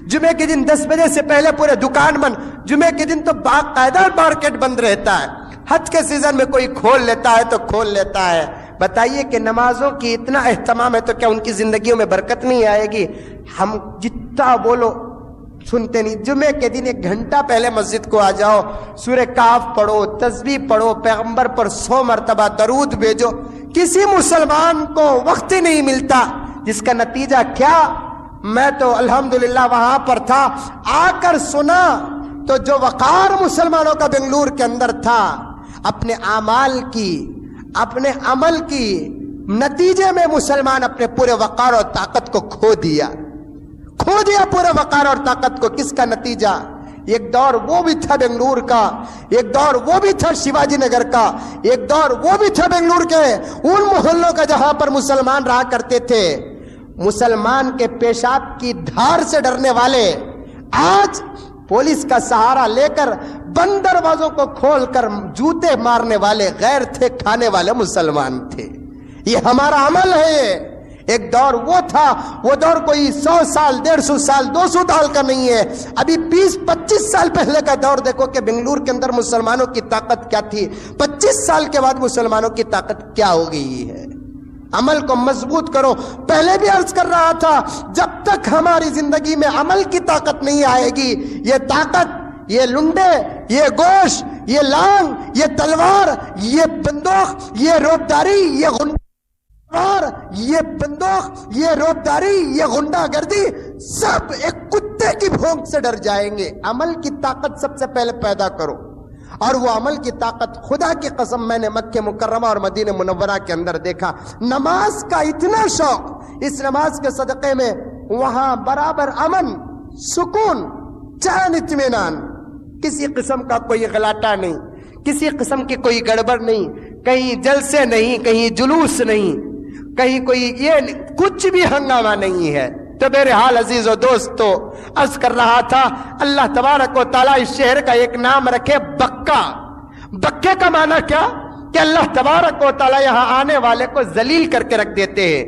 جمعے کے دن 10 بجے سے پہلے پورے دکان بند، جمعے کے دن تو باقاعدہ مارکیٹ بند رہتا ہے۔ حج کے سیزن میں کوئی کھول لیتا ہے تو کھول لیتا ہے۔ بتائیے کہ نمازوں کی اتنا اہتمام ہے تو کیا ان کی زندگیوں میں برکت نہیں آئے گی؟ ہم جتنا بولو سنتے نہیں۔ جمعے کے دن 1 گھنٹہ پہلے مسجد کو آ جاؤ، سورہ کہف پڑھو، تسبیح پڑھو، پیغمبر پر 100 مرتبہ درود بھیجو۔ کسی مسلمان کو وقت ہی نہیں ملتا، جس کا نتیجہ کیا؟ میں تو الحمدللہ وہاں پر تھا، آ کر سنا تو جو وقار مسلمانوں کا بنگلور کے اندر تھا، اپنے اعمال کی، اپنے عمل کی نتیجے میں مسلمان اپنے پورے وقار اور طاقت کو کھو دیا پورے وقار اور طاقت کو۔ کس کا نتیجہ؟ ایک دور وہ بھی تھا بنگلور کا، ایک دور وہ بھی تھا شیواجی نگر کا، ایک دور وہ بھی تھا بنگلور کے ان محلوں کا جہاں پر مسلمان رہا کرتے تھے، مسلمان کے پیشاب کی دھار سے ڈرنے والے آج پولیس کا سہارا لے کر بند دروازوں کو کھول کر جوتے مارنے والے غیر تھے، کھانے والے مسلمان تھے۔ یہ ہمارا عمل ہے۔ ایک دور وہ تھا، وہ دور کوئی 100 سال 150 سال 200 سال کا نہیں ہے، ابھی 20-25 سال پہلے کا دور دیکھو کہ بنگلور کے اندر مسلمانوں کی طاقت کیا تھی، 25 سال کے بعد مسلمانوں کی طاقت کیا ہو گئی ہے۔ عمل کو مضبوط کرو۔ پہلے بھی عرض کر رہا تھا، جب تک ہماری زندگی میں عمل کی طاقت نہیں آئے گی، یہ طاقت، یہ لنڈے، یہ گوشت، یہ لانگ، یہ تلوار، یہ بندوق، یہ روبداری، یہ بندوق، یہ روبداری، یہ غنڈہ گردی، سب ایک کتے کی بھونک سے ڈر جائیں گے۔ عمل کی طاقت سب سے پہلے پیدا کرو، اور وہ عمل کی طاقت خدا کی قسم میں نے مکہ مکرمہ اور مدینہ منورہ کے اندر دیکھا۔ نماز کا اتنا شوق، اس نماز کے صدقے میں وہاں برابر امن، سکون، چین، اطمینان، کسی قسم کا کوئی غلاٹہ نہیں، کسی قسم کی کوئی گڑبڑ نہیں، کہیں جلسے نہیں، کہیں جلوس نہیں، کہیں کوئی یہ کچھ بھی ہنگامہ نہیں ہے۔ تو میرے حال عزیز و دوستو، عرض کر رہا تھا، اللہ تبارک و تعالیٰ اس شہر کا ایک نام رکھے بکہ۔ بکے کا معنی کیا؟ کہ اللہ تبارک و تعالیٰ یہاں آنے والے کو ذلیل کر کے رکھ دیتے ہیں،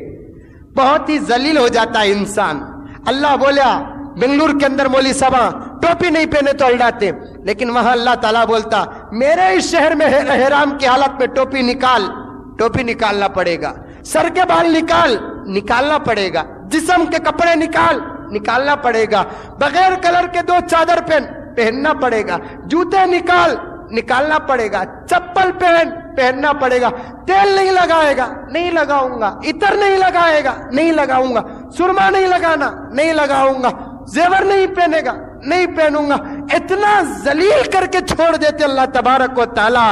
بہت ہی ذلیل ہو جاتا ہے انسان۔ اللہ بولا بنگلور کے اندر مولوی صاحب ٹوپی نہیں پہنے تو الڈاتے، لیکن وہاں اللہ تعالیٰ بولتا میرے اس شہر میں احرام کی حالت میں ٹوپی نکالنا پڑے گا، سر کے بال نکالنا پڑے گا، جسم کے کپڑے نکالنا پڑے گا، بغیر کلر کے 2 چادر پہننا پڑے گا، جوتے نکالنا پڑے گا، چپل پہننا پڑے گا، تیل نہیں لگائے گا، نہیں لگاؤں گا، عطر نہیں لگائے گا، نہیں لگاؤں گا، سرما نہیں لگانا، نہیں لگاؤں گا، زیور نہیں پہنے گا، نہیں پہنوں گا۔ اتنا ذلیل کر کے چھوڑ دیتے اللہ تبارک و تعالیٰ۔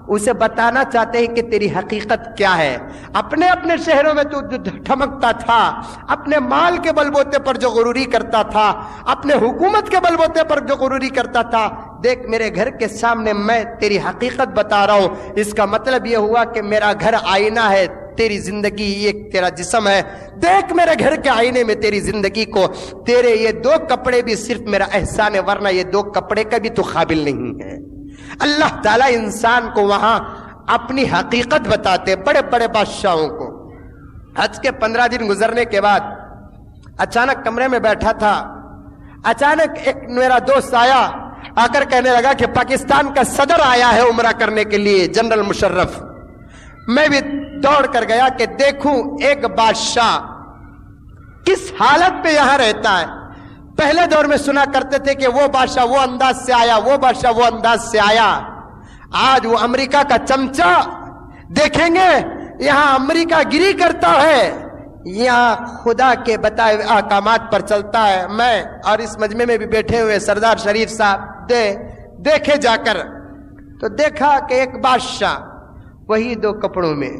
اسے بتانا چاہتے ہیں کہ تیری حقیقت کیا ہے۔ اپنے شہروں میں تو ٹھمکتا تھا، اپنے مال کے بل بوتے پر جو غروری کرتا تھا، اپنے حکومت کے بل بوتے پر جو غروری کرتا تھا، دیکھ میرے گھر کے سامنے میں تیری حقیقت بتا رہا ہوں۔ اس کا مطلب یہ ہوا کہ میرا گھر آئینہ ہے، تیری زندگی ایک تیرا جسم ہے، دیکھ میرے گھر کے آئینے میں تیری زندگی کو، تیرے یہ 2 کپڑے بھی صرف میرا احسان ہے، ورنہ یہ 2 کپڑے کا بھی تو قابل نہیں ہے۔ اللہ تعالیٰ انسان کو وہاں اپنی حقیقت بتاتے، بڑے بڑے بادشاہوں کو۔ حج کے 15 دن گزرنے کے بعد اچانک کمرے میں بیٹھا تھا، اچانک ایک میرا دوست آیا، آ کر کہنے لگا کہ پاکستان کا صدر آیا ہے عمرہ کرنے کے لیے، جنرل مشرف۔ میں بھی دوڑ کر گیا کہ دیکھوں ایک بادشاہ کس حالت پہ یہاں رہتا ہے۔ پہلے دور میں سنا کرتے تھے کہ وہ بادشاہ وہ انداز سے آیا، وہ بادشاہ وہ انداز سے آیا۔ آج وہ امریکہ کا چمچہ دیکھیں گے، یہاں امریکہ گری کرتا ہے، یہاں خدا کے بتائے ہوئے احکامات پر چلتا ہے۔ میں اور اس مجمع میں بھی بیٹھے ہوئے سردار شریف صاحب دیکھے جا کر تو دیکھا کہ ایک بادشاہ وہی 2 کپڑوں میں،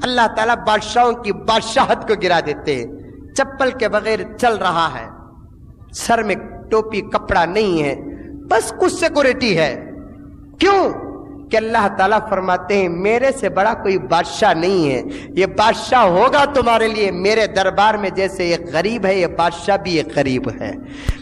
اللہ تعالیٰ بادشاہوں کی بادشاہت کو گرا دیتے ہیں، چپل کے بغیر چل رہا ہے، سر میں ٹوپی کپڑا نہیں ہے، بس کچھ سیکورٹی ہے۔ کیوں کہ اللہ تعالیٰ فرماتے ہیں میرے سے بڑا کوئی بادشاہ نہیں ہے، یہ بادشاہ ہوگا تمہارے لیے میرے دربار میں جیسے ایک غریب ہے، یہ بادشاہ بھی ایک غریب ہے۔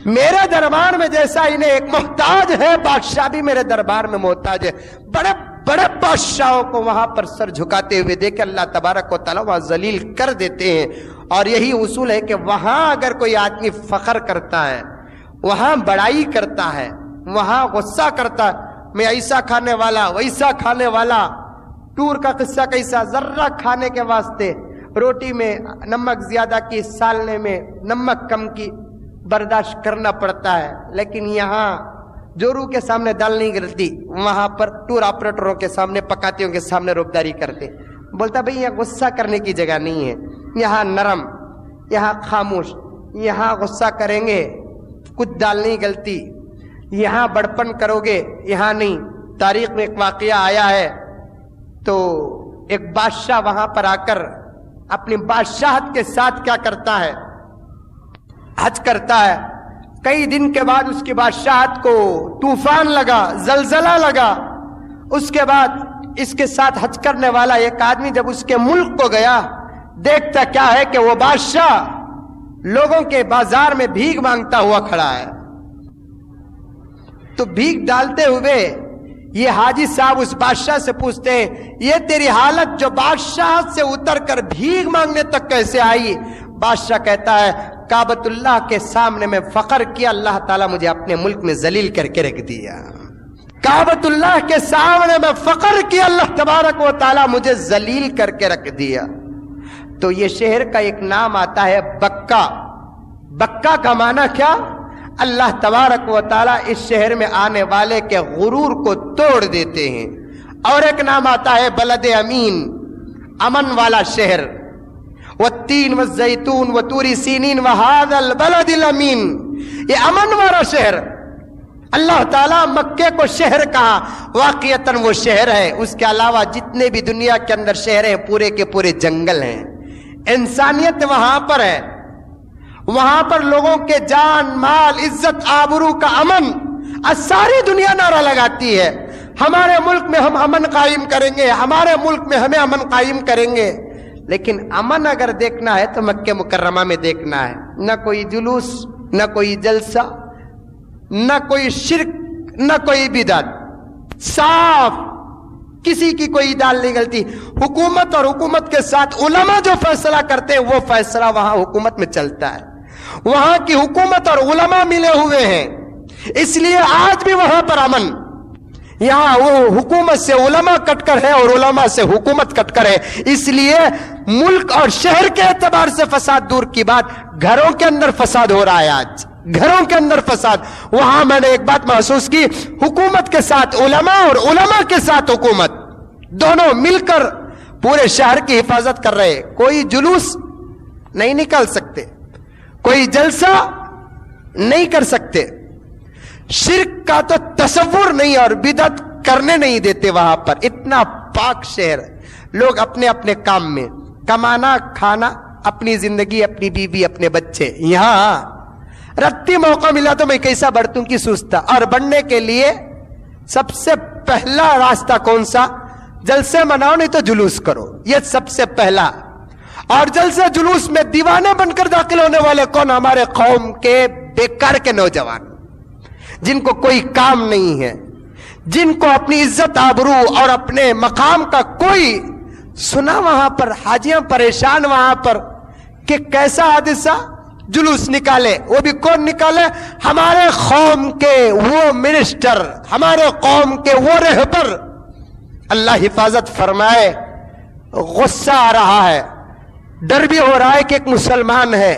میرے دربار میں جیسا انہیں ایک محتاج ہے، بادشاہ بھی میرے دربار میں محتاج ہے۔ بڑے بڑے بادشاہوں کو وہاں پر سر جھکاتے ہوئے دیکھ اللہ تبارک و تعالیٰ وہاں ذلیل کر دیتے ہیں۔ اور یہی اصول ہے کہ وہاں اگر کوئی آدمی فخر کرتا ہے، وہاں بڑائی کرتا ہے، وہاں غصہ کرتا ہے، میں ایسا کھانے والا ویسا کھانے والا، ٹور کا قصہ کیسا، ذرہ کھانے کے واسطے روٹی میں نمک زیادہ کی، سالنے میں نمک کم کی برداشت کرنا پڑتا ہے، لیکن یہاں جورو کے سامنے دال نہیں گرتی، وہاں پر ٹور آپریٹروں کے سامنے، پکاتیوں کے سامنے روبداری کرتے۔ بولتا بھئی یہاں غصہ کرنے کی جگہ نہیں ہے، یہاں نرم، یہاں خاموش، یہاں غصہ کریں گے کچھ ڈالنی غلطی, یہاں بڑپن کرو گے یہاں نہیں. تاریخ میں ایک واقعہ آیا ہے, تو ایک بادشاہ وہاں پر آ کر اپنی بادشاہت کے ساتھ کیا کرتا ہے, حج کرتا ہے. کئی دن کے بعد اس کی بادشاہت کو طوفان لگا, زلزلہ لگا. اس کے بعد اس کے ساتھ حج کرنے والا ایک آدمی جب اس کے ملک کو گیا, دیکھتا کیا ہے کہ وہ بادشاہ لوگوں کے بازار میں بھیک مانگتا ہوا کھڑا ہے. تو بھیک ڈالتے ہوئے یہ حاجی صاحب اس بادشاہ سے پوچھتے ہیں, یہ تیری حالت جو بادشاہ سے اتر کر بھیک مانگنے تک کیسے آئی؟ بادشاہ کہتا ہے, کعبۃ اللہ کے سامنے میں فخر کیا, اللہ تعالیٰ مجھے اپنے ملک میں ذلیل کر کے رکھ دیا. کعبۃ اللہ کے سامنے میں فخر کیا, اللہ تبارک و تعالیٰ مجھے ذلیل کر کے رکھ دیا. تو یہ شہر کا ایک نام آتا ہے بکہ. بکہ کا معنی کیا؟ اللہ تبارک و تعالیٰ اس شہر میں آنے والے کے غرور کو توڑ دیتے ہیں. اور ایک نام آتا ہے بلد امین, امن والا شہر. والتین والزیتون وطور سینین وہذا البلد الامین, یہ امن والا شہر. اللہ تعالیٰ مکے کو شہر کہا, واقعتاً وہ شہر ہے. اس کے علاوہ جتنے بھی دنیا کے اندر شہر ہیں پورے کے پورے جنگل ہیں. انسانیت وہاں پر ہے, وہاں پر لوگوں کے جان مال عزت آبرو کا امن. ساری دنیا نعرہ لگاتی ہے ہمارے ملک میں ہم امن قائم کریں گے, ہمارے ملک میں ہمیں امن قائم کریں گے. لیکن امن اگر دیکھنا ہے تو مکہ مکرمہ میں دیکھنا ہے. نہ کوئی جلوس, نہ کوئی جلسہ, نہ کوئی شرک, نہ کوئی بدعت, صاف کسی کی کوئی دال نہیں گلتی. حکومت اور حکومت کے ساتھ علماء جو فیصلہ کرتے ہیں وہ فیصلہ وہاں حکومت میں چلتا ہے. وہاں کی حکومت اور علماء ملے ہوئے ہیں, اس لیے آج بھی وہاں پر امن. یہاں وہ حکومت سے علماء کٹ کر ہے اور علماء سے حکومت کٹ کر ہے. اس لیے ملک اور شہر کے اعتبار سے فساد دور کی بات, گھروں کے اندر فساد ہو رہا ہے آج, گھروں کے اندر فساد. وہاں میں نے ایک بات محسوس کی, حکومت کے ساتھ علماء اور علماء کے ساتھ حکومت دونوں مل کر پورے شہر کی حفاظت کر رہے. کوئی جلوس نہیں نکال سکتے, کوئی جلسہ نہیں کر سکتے, شرک کا تو تصور نہیں اور بدعت کرنے نہیں دیتے وہاں پر. اتنا پاک شہر, لوگ اپنے اپنے کام میں, کمانا کھانا, اپنی زندگی, اپنی بیوی, اپنے بچے. یہاں رتی موقع ملا تو میں کیسا بڑھتوں کی سوچتا. اور بڑھنے کے لیے سب سے پہلا راستہ کون سا؟ جلسے مناؤ نہیں تو جلوس کرو, یہ سب سے پہلا. اور جلسے جلوس میں دیوانے بن کر داخل ہونے والے کون؟ ہمارے قوم کے بیکار کے نوجوان, جن کو کوئی کام نہیں ہے, جن کو اپنی عزت آبرو اور اپنے مقام کا کوئی. سنا وہاں پر حاجیاں پریشان وہاں پر کہ کیسا حادثہ, جلوس نکالے. وہ بھی کون نکالے؟ ہمارے قوم کے وہ منسٹر, ہمارے قوم کے وہ رہبر. اللہ حفاظت فرمائے. غصہ آ رہا ہے, ڈر بھی ہو رہا ہے کہ ایک مسلمان ہے,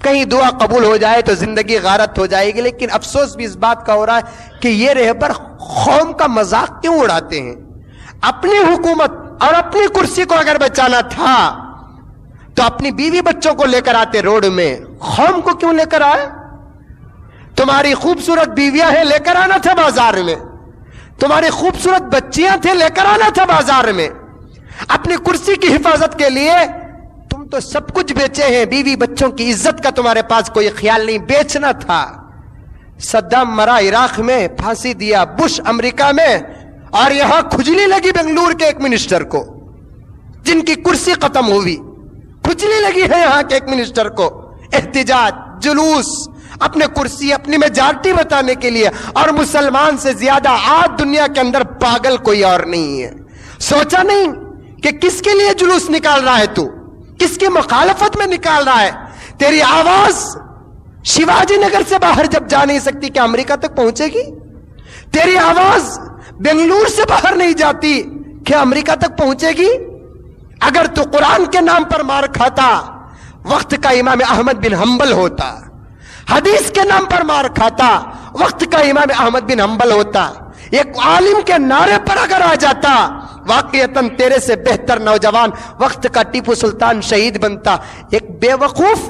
کہیں دعا قبول ہو جائے تو زندگی غارت ہو جائے گی. لیکن افسوس بھی اس بات کا ہو رہا ہے کہ یہ رہبر قوم کا مذاق کیوں اڑاتے ہیں؟ اپنی حکومت اور اپنی کرسی کو اگر بچانا تھا تو اپنی بیوی بچوں کو لے کر آتے روڈ میں, قوم کو کیوں لے کر آئے؟ تمہاری خوبصورت بیویاں ہیں, لے کر آنا تھا بازار میں. تمہاری خوبصورت بچیاں تھے, لے کر آنا تھا بازار میں. اپنی کرسی کی حفاظت کے لیے تم تو سب کچھ بیچے ہیں, بیوی بچوں کی عزت کا تمہارے پاس کوئی خیال نہیں. بیچنا تھا. صدام مرا عراق میں, پھانسی دیا بش امریکہ میں, اور یہاں کھجلی لگی بنگلور کے ایک منسٹر کو جن کی کرسی ختم ہوئی. کھجلی لگی ہے یہاں کے ایک منسٹر کو. احتجاج, جلوس, اپنے کرسی, اپنی میجارٹی بتانے کے لیے. اور مسلمان سے زیادہ آج دنیا کے اندر پاگل کوئی اور نہیں ہے. سوچا نہیں کہ کس کے لیے جلوس نکال رہا ہے تو, کس کی مخالفت میں نکال رہا ہے. تیری آواز شیواجی نگر سے باہر جب جا نہیں سکتی, کیا امریکہ تک پہنچے گی؟ تیری آواز بنگلور سے باہر نہیں جاتی, کیا امریکہ تک پہنچے گی؟ اگر تو قرآن کے نام پر مار کھاتا وقت کا امام احمد بن حنبل ہوتا, حدیث کے نام پر مار کھاتا وقت کا امام احمد بن حنبل ہوتا, ایک عالم کے نعرے پر اگر آ جاتا واقعتاً تیرے سے بہتر نوجوان وقت کا ٹیپو سلطان شہید بنتا. ایک بے وقوف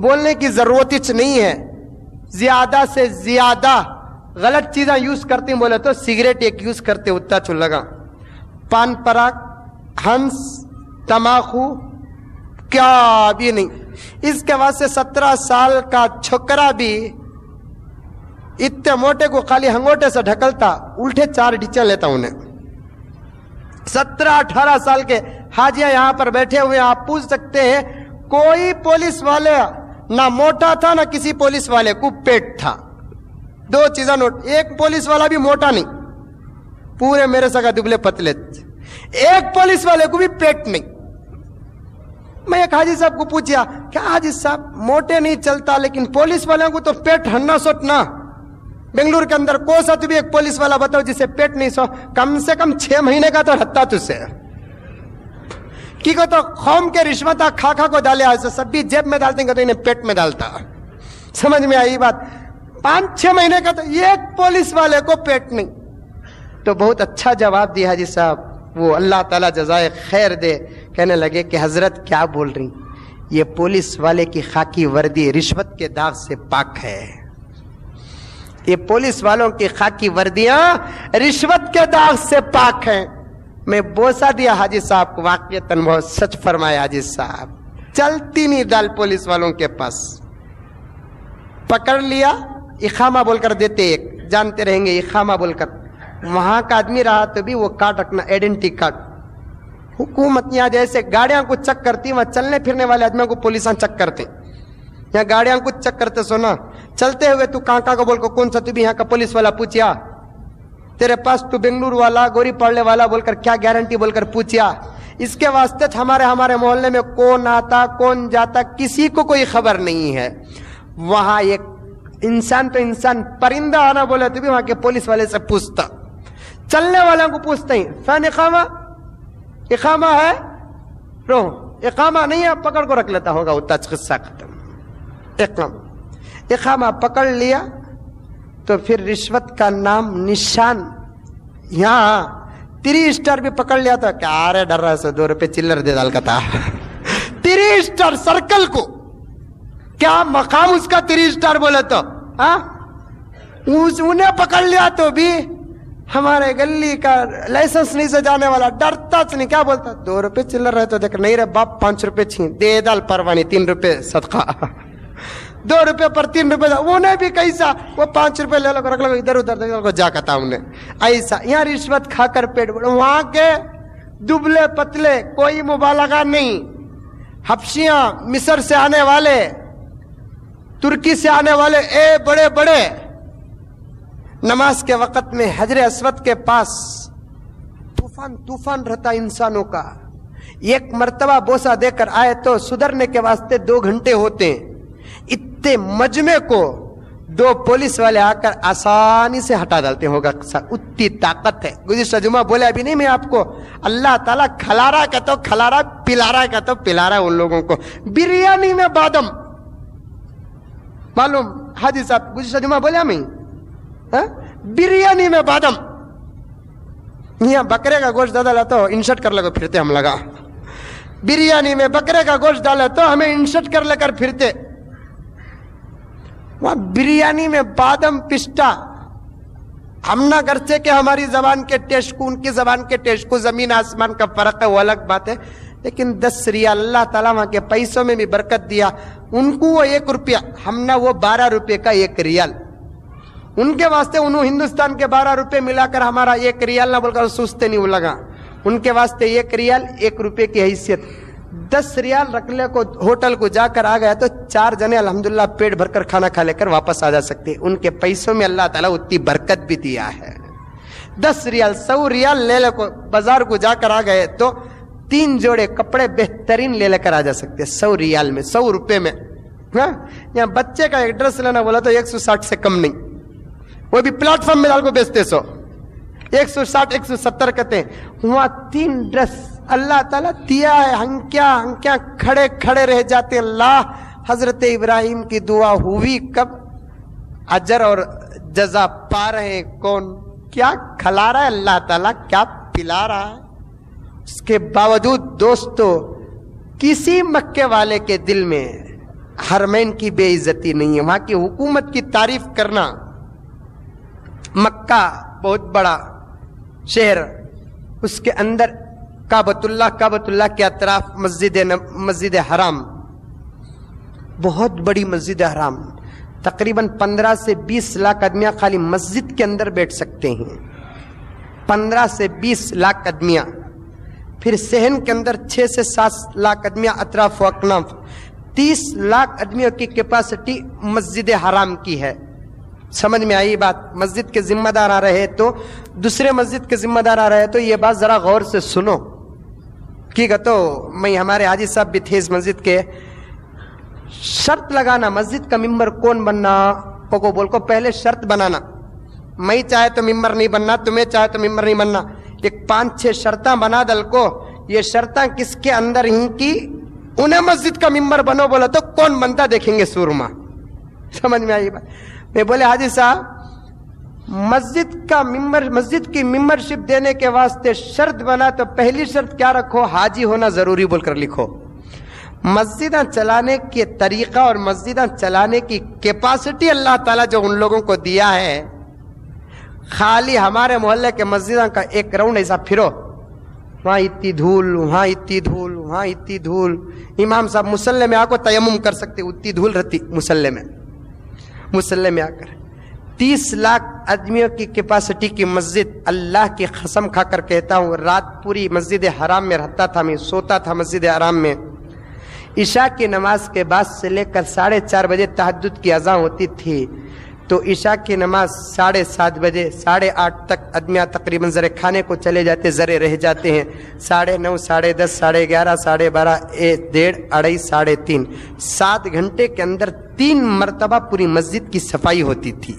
بولنے کی ضرورت ہی نہیں ہے. زیادہ سے زیادہ غلط چیزیں یوز کرتے ہیں بولے تو سگریٹ ایک یوز کرتے اتنا چل لگا, پان پراگ, ہنس, تماخو, کیا بھی نہیں. اس کے بعد سے 17 سال کا چھوکرا بھی اتنے موٹے کو خالی ہنگوٹے سے ڈھکلتا, الٹے 4 ڈیچے لیتا انہیں. 17-18 سال کے حاجیاں یہاں پر بیٹھے ہوئے, آپ پوچھ سکتے ہیں کوئی پولیس والے نہ موٹا تھا نہ کسی پولیس والے کو پیٹ تھا. 2 چیزاں نوٹ, ایک پولیس والا بھی موٹا نہیں, پورے میرے سگا دبلے پتلے. ایک پولیس والے کو بھی پیٹ نہیں. میں ایک حاجی صاحب کو پوچھا, کیا حاجی صاحب موٹے نہیں چلتا لیکن پولیس والوں کو تو پیٹ ہننا سوٹنا. بنگلور کے اندر کو سا تو بھی ایک پولیس والا بتاؤ جسے پیٹ نہیں سو, کم سے کم 6 مہینے کا تو ہٹتا تجھے کی کو تو قوم کے رشوت کھا کھا کو ڈالے, ایسے سب بھی جیب میں ڈالتے ہیں تو انہیں پیٹ میں ڈالتا. سمجھ میں آئی بات. 5-6 مہینے کا تو ایک پولیس والے کو پیٹ نہیں. تو بہت اچھا جواب دیا حاجی صاحب, وہ اللہ تعالیٰ جزائے خیر دے. کہنے لگے کہ حضرت کیا بول رہی, یہ پولیس والے کی خاکی وردی رشوت کے داغ سے پاک ہے. یہ پولیس والوں کی خاکی وردیاں رشوت کے داغ سے پاک ہیں. میں بوسا دیا حاجی صاحب کو, واقعتاً بہت سچ فرمایا حاجی صاحب. چلتی نہیں دال پولیس والوں کے پاس. پکڑ لیا, اقامہ بول کر دیتے, ایک جانتے رہیں گے اقامہ بول کر. وہاں کا آدمی رہا تو بھی وہ کارڈ رکھنا, آئیڈینٹی کارڈ. حکومت یہاں جیسے گاڑیاں کو چیک کرتی, وہاں چلنے پھرنے والے آدمیوں کو پولیساں چیک کرتے. یہاں گاڑیاں کو چیک کرتے. سونا چلتے ہوئے تو کہاں کو بول کو کون سا, تو بھی یہاں کا پولیس والا پوچھیا تیرے پاس تو بنگلور والا گوری پاڑلے والا بول کر کیا گارنٹی بول کر پوچھیا. اس کے واسطے ہمارے محلے میں کون آتا کون جاتا کسی کو کوئی خبر نہیں ہے. وہاں ایک انسان تو انسان پرندہ آنا بولے تو بھی وہاں کے پولیس والے سے پوچھتا. چلنے والوں کو پوچھتے ہیں فین اقامہ, اقامہ ہے, رو اقامہ نہیں ہے, پکڑ کو رکھ لیتا ہوگا, اتنا قصہ ختم. اقامہ پکڑ لیا تو پھر رشوت کا نام نشان. یہاں 3 اسٹار بھی پکڑ لیا تو کیا رے ڈر رہا ہے, 2 روپے چلر دے ڈال کا تھا. 3 اسٹار سرکل کو کیا مقام اس کا 3 اسٹار بولے تو, انہیں پکڑ لیا تو بھی ہمارے گلی کا لائسنس نہیں سے جانے والا ڈرتا نہیں, کیا بولتا 2 روپے چلر رہے تو دیکھ نہیں رہے باپ 5 روپے چھین دے ڈال پروانی, 3 روپے صدقہ. 2 روپے پر 3 روپے, انہیں بھی کیسا وہ 5 روپے لے لو رکھ لو ادھر ادھر کو جا کتا انہیں ایسا. یہاں رشوت کھا کر پیٹ بڑھو. وہاں کے دبلے پتلے کوئی مبالغہ نہیں, حبشیاں, مصر سے آنے والے, ترکی سے آنے والے, بڑے بڑے نماز کے وقت میں حجر اسود کے پاس طوفان رہتا انسانوں کا. ایک مرتبہ بوسا دے کر آئے تو سدھرنے کے واسطے 2 گھنٹے ہوتے ہیں. اتنے مجمع کو 2 پولیس والے آ کر آسانی سے ہٹا ڈالتے ہوگا, اتنی طاقت ہے. گزشتہ جمعہ بولے ابھی نہیں میں آپ کو, اللہ تعالیٰ کھلارا کا تو کھلارا, پلارا کا تو پلارا ان لوگوں کو. بریانی میں بادم معلوم حاجی صاحب گزشتہ جمعہ بولے ہمیں بریانی میں بادم. یہاں بکرے کا گوشت ڈالا تو انشٹ کر لگو پھرتے ہم لگا. بریانی میں بکرے کا گوشت ڈالا تو ہمیں انشٹ کر لے کر پھرتے. وہاں بریانی میں بادم پستا. ہم نہ کرتے کہ ہماری زبان کے ٹیسٹ کو ان کی زبان کے ٹیسٹ کو زمین آسمان کا فرق ہے, وہ الگ بات ہے. لیکن 10 ریال اللہ تعالیٰ وہاں کے پیسوں میں بھی برکت دیا. ان کو وہ 1 روپیہ, ہم نہ وہ 12 روپے کا 1 ریال. ان کے واسطے انہوں ہندوستان کے 12 روپے ملا کر ہمارا 1 ریال نہ بول کر سوچتے نہیں وہ لگا. ان کے واسطے 1 ریال 1 روپے کی حیثیت. 10 ریال رکھ لے کو ہوٹل کو جا کر آ گیا تو 4 جنے الحمدللہ پیٹ بھر کر کھانا کھا لے کر واپس آ جا سکتے. ان کے پیسوں میں اللہ تعالیٰ اتنی برکت بھی دیا ہے. 10 ریال 100 ریال لے لے کو بازار کو جا کر آ گئے تو 3 جوڑے کپڑے بہترین لے لے کر آ جا سکتے 100 ریال میں, 100 روپے میں. یہاں بچے کا ایک ڈریس لینا بولا تو 160 سے کم نہیں, وہ بھی پلیٹ فارم میں ڈال کو بیچتے 160 170 کہتے ہیں. وہاں 3 ڈریس اللہ تعالیٰ دیا ہے. ہنکیاں کھڑے رہ جاتے. اللہ حضرت ابراہیم کی دعا ہوئی کب, اجر اور جزا پا رہے ہیں کون, کیا کھلا رہا ہے اللہ تعالیٰ, کیا پلا رہا ہے. اس کے باوجود دوستو کسی مکے والے کے دل میں حرمین کی بے عزتی نہیں ہے، وہاں کی حکومت کی تعریف کرنا. مکہ بہت بڑا شہر، اس کے اندر کعبۃ اللہ کے اطراف مسجد حرام، بہت بڑی مسجد حرام، تقریباً 15 سے 20 لاکھ آدمیاں خالی مسجد کے اندر بیٹھ سکتے ہیں. 15 سے 20 لاکھ آدمیاں. پھر صحن کے اندر 6 سے 7 لاکھ آدمیاں اطراف و اکناف. 30 لاکھ آدمیوں کی کیپیسٹی مسجد حرام کی ہے. سمجھ میں آئی بات؟ مسجد کے ذمہ دار آ رہے تو دوسرے مسجد کے ذمہ دار آ رہے تو یہ بات ذرا غور سے سنو. ٹھیک ہے؟ تو میں ہمارے حاجی صاحب بھی تھے اس مسجد کے. شرط لگانا مسجد کا ممبر کون بننا کو بول کو پہلے شرط بنانا. میں چاہے تو ممبر نہیں بننا، تمہیں چاہے تو ممبر نہیں بننا. ایک 5-6 شرطاں بنا دل کو. یہ شرطاں کس کے اندر ہی کی انہیں مسجد کا ممبر بنو بولا تو کون بنتا دیکھیں گے سورما. سمجھ میں آئی بات؟ میں بولے حاجی صاحب مسجد کی ممبرشپ دینے کے واسطے شرط بنا تو پہلی شرط کیا رکھو؟ حاجی ہونا ضروری بول کر لکھو. مسجدیں چلانے کے طریقہ اور مسجدیں چلانے کی کیپیسٹی اللہ تعالیٰ جو ان لوگوں کو دیا ہے، خالی ہمارے محلے کے مسجدوں کا ایک راؤنڈ ایسا پھرو، وہاں اتنی دھول، وہاں اتنی دھول، وہاں اتنی دھول. امام صاحب مسلح میں آ کو تیمم کر سکتے، اتنی دھول رہتی مسلح میں آ کر. 30 لاکھ آدمیوں کی کیپیسٹی کی مسجد. اللہ کی قسم کھا کر کہتا ہوں، رات پوری مسجد حرام میں رہتا تھا، میں سوتا تھا مسجد حرام میں. عشاء کی نماز کے بعد سے لے کر 4:30 بجے تہجد کی اذان ہوتی تھی، تو عشاء کی نماز 7:30 بجے 8:30 تک آدمیاں تقریباً ذرے کھانے کو چلے جاتے، ذرے رہ جاتے ہیں. 9:30 10:30 11:30 12:30 1:30 2:30 3:30 7 گھنٹے کے اندر 3 مرتبہ پوری مسجد کی صفائی ہوتی تھی.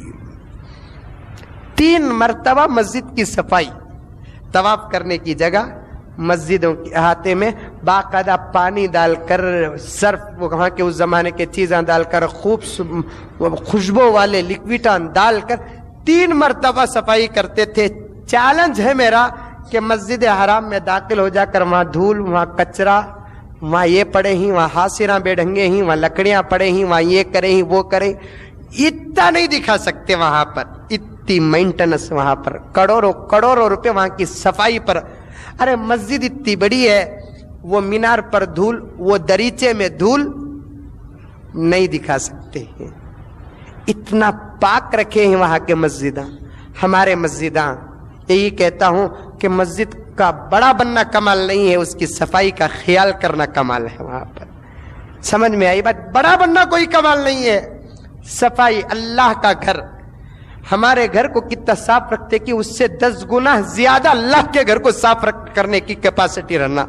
3 مرتبہ مسجد کی صفائی. طواف کرنے کی جگہ مسجدوں کے احاطے میں باقاعدہ پانی ڈال کر، صرف وہاں کے اس زمانے کے چیزاں ڈال کر، خوب خوشبو والے لکوڈاں ڈال کر 3 مرتبہ صفائی کرتے تھے. چیلنج ہے میرا کہ مسجد حرام میں داخل ہو جا کر وہاں دھول، وہاں کچرا، وہاں یہ پڑے ہی، وہاں حاصراں بے ڈھنگے ہی، وہاں لکڑیاں پڑے ہی، وہاں یہ کرے ہی وہ کرے، اتنا نہیں دکھا سکتے. وہاں پر اتنی مینٹنس، وہاں پر کروڑوں روپے وہاں کی صفائی پر. ارے مسجد اتنی بڑی ہے، وہ مینار پر دھول، وہ دریچے میں دھول نہیں دکھا سکتے ہیں. اتنا پاک رکھے ہیں وہاں کے مسجداں. ہمارے مسجداں، یہی کہتا ہوں کہ مسجد کا بڑا بننا کمال نہیں ہے، اس کی صفائی کا خیال کرنا کمال ہے. وہاں پر سمجھ میں آئی بات؟ بڑا بننا کوئی کمال نہیں ہے. صفائی. اللہ کا گھر، ہمارے گھر کو کتنا صاف رکھتے کہ اس سے 10 گنا زیادہ اللہ کے گھر کو صاف کرنے کی کیپیسٹی رہنا.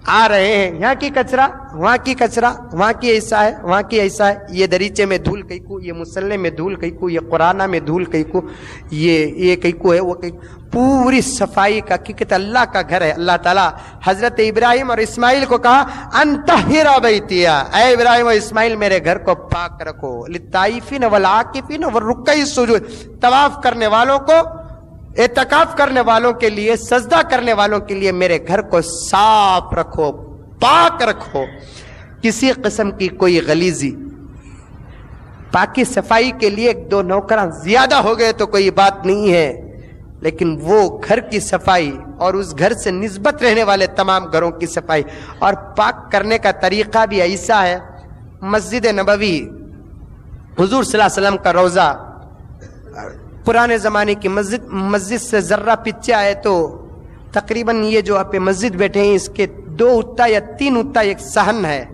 آ رہے ہیں یہاں کی کچرا، وہاں کی کچرا، وہاں کی ایسا ہے، وہاں کی ایسا ہے، یہ دریچے میں دھول کئی کو، یہ مصلے میں دھول کئی کو، یہ قرآن میں دھول کئی کو، یہ کئی کو ہے، وہ کئی. پوری صفائی کا، کیونکہ اللہ کا گھر ہے. اللہ تعالیٰ حضرت ابراہیم اور اسماعیل کو کہا انطہر بیتی، اے ابراہیم اور اسماعیل میرے گھر کو پاک رکھو. للطائفین والعاکفین والرکع السجود، طواف کرنے والوں کو، اعتکاف کرنے والوں کے لیے، سجدہ کرنے والوں کے لیے میرے گھر کو صاف رکھو، پاک رکھو. کسی قسم کی کوئی غلیظی. پاکی صفائی کے لیے 1-2 نوکراں زیادہ ہو گئے تو کوئی بات نہیں ہے، لیکن وہ گھر کی صفائی اور اس گھر سے نسبت رہنے والے تمام گھروں کی صفائی اور پاک کرنے کا طریقہ بھی ایسا ہے. مسجد نبوی، حضور صلی اللہ علیہ وسلم کا روضہ، پرانے زمانے کی مسجد سے ذرہ پیچھے آئے تو تقریباً یہ جو آپ مسجد بیٹھے ہیں اس کے 2 اتا یا 3 اتا ایک صحن ہے.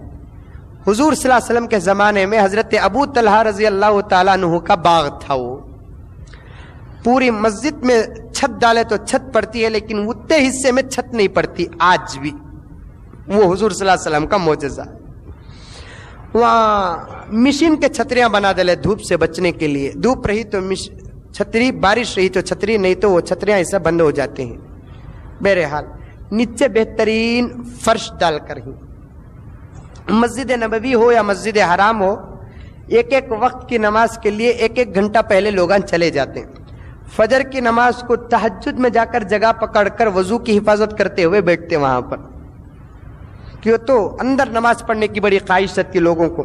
حضور صلی اللہ علیہ وسلم کے زمانے میں حضرت ابو طلحہ رضی اللہ تعالیٰ عنہ کا باغ تھا. وہ پوری مسجد میں چھت ڈالے تو چھت پڑتی ہے، لیکن اتنے حصے میں چھت نہیں پڑتی آج بھی. وہ حضور صلی اللہ علیہ وسلم کا معجزہ. وہاں مشین کے چھتریاں بنا ڈالے دھوپ سے بچنے کے لیے. دھوپ رہی تو چھتری، بارش رہی تو چھتری، نہیں تو وہ چھتریاں ایسا بند ہو جاتے ہیں. بہرحال نیچے بہترین فرش ڈال کر ہی مسجد نبوی ہو یا مسجد حرام ہو، ایک وقت کی نماز کے لیے 1 گھنٹہ پہلے لوگان چلے جاتے ہیں. فجر کی نماز کو تہجد میں جا کر جگہ پکڑ کر وضو کی حفاظت کرتے ہوئے بیٹھتے وہاں پر. کیوں تو اندر نماز پڑھنے کی بڑی خواہش تھی لوگوں کو.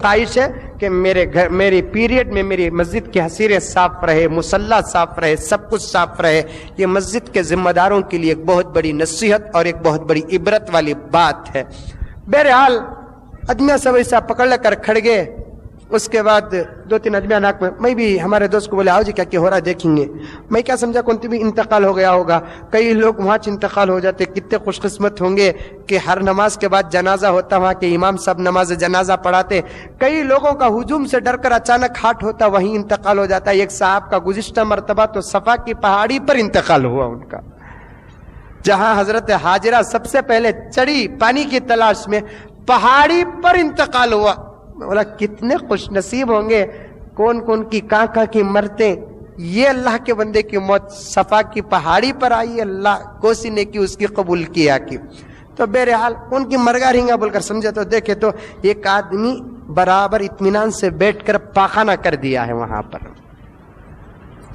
خواہش ہے کہ میرے گھر میری پیریڈ میں میری مسجد کی حصیریں صاف رہے، مصلی صاف رہے، سب کچھ صاف رہے. یہ مسجد کے ذمہ داروں کے لیے ایک بہت بڑی نصیحت اور ایک بہت بڑی عبرت والی بات ہے. بہرحال آدمیاں سب ایسا پکڑ لے کر کھڑ گئے. اس کے بعد 2-3 آدمیاں ناک میں بھی ہمارے دوست کو بولے آؤ جی کیا ہو رہا ہے دیکھیں گے. میں کیا سمجھا کون بھی انتقال ہو گیا ہوگا. کئی لوگ وہاں انتقال ہو جاتے، کتنے خوش قسمت ہوں گے کہ ہر نماز کے بعد جنازہ ہوتا، وہاں کے امام صاحب نماز جنازہ پڑھاتے. کئی لوگوں کا ہجوم سے ڈر کر اچانک ہاتھ ہوتا، وہیں انتقال ہو جاتا ہے. ایک صاحب کا گزشتہ مرتبہ تو صفا کی پہاڑی پر انتقال ہوا ان کا، جہاں حضرت حاجرہ سب سے پہلے چڑھی پانی کی تلاش میں، پہاڑی پر انتقال ہوا. بولا کتنے خوش نصیب ہوں گے، کون کون کی کہاں کی مرتے. یہ اللہ کے بندے کی موت صفا کی پہاڑی پر آئی، اللہ کوسی نے کی اس کی قبول کیا کی. تو بہرحال ان کی مرگا رینگا بول کر سمجھا تو دیکھے تو ایک آدمی برابر اطمینان سے بیٹھ کر پاخانہ کر دیا ہے وہاں پر.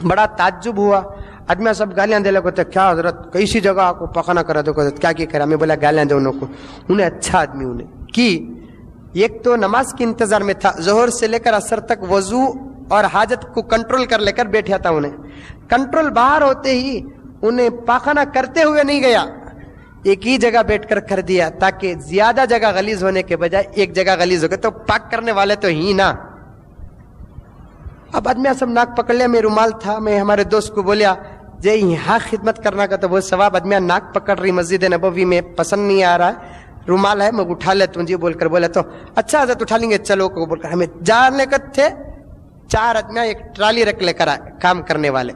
بڑا تعجب ہوا. آدمی سب گالیاں دے لگے تو کیا حضرت کیسی جگہ آپ کو پاخانہ کرا دو، کیا کرا. میں بولا گالیاں دے انہوں کو. انہیں اچھا آدمی انہیں کی. ایک تو نماز کے انتظار میں تھا، ظہر سے لے کر عصر تک وضو اور حاجت کو کنٹرول کر لے کر بیٹھا تھا. انہیں کنٹرول باہر ہوتے ہی انہیں پاخانہ کرتے ہوئے نہیں گیا، ایک ہی جگہ بیٹھ کر کر دیا تاکہ زیادہ جگہ غلیظ ہونے کے بجائے ایک جگہ غلیظ ہو گئے. تو پاک کرنے والے تو ہی نا. اب آدمی سب ناک پکڑ لیا. میں رومال تھا، میں ہمارے دوست کو بولیا جے یہاں خدمت کرنا کا تو وہ ثواب. آدمی ناک پکڑ رہی مسجد نبوی میں، پسند نہیں آ رہا ہے. رومال ہے میں اٹھا لیتا ہوں جی بول کر. بولا تو اچھا حضرت اٹھا لیں گے چلو کو بول کر. ہمیں جانے کا تھے 4 آدمی ایک ٹرالی رکھ لے کر آئے کام کرنے والے.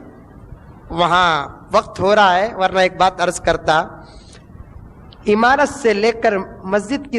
وہاں وقت ہو رہا ہے ورنہ ایک بات عرض کرتا. عمارت سے لے کر مسجد کی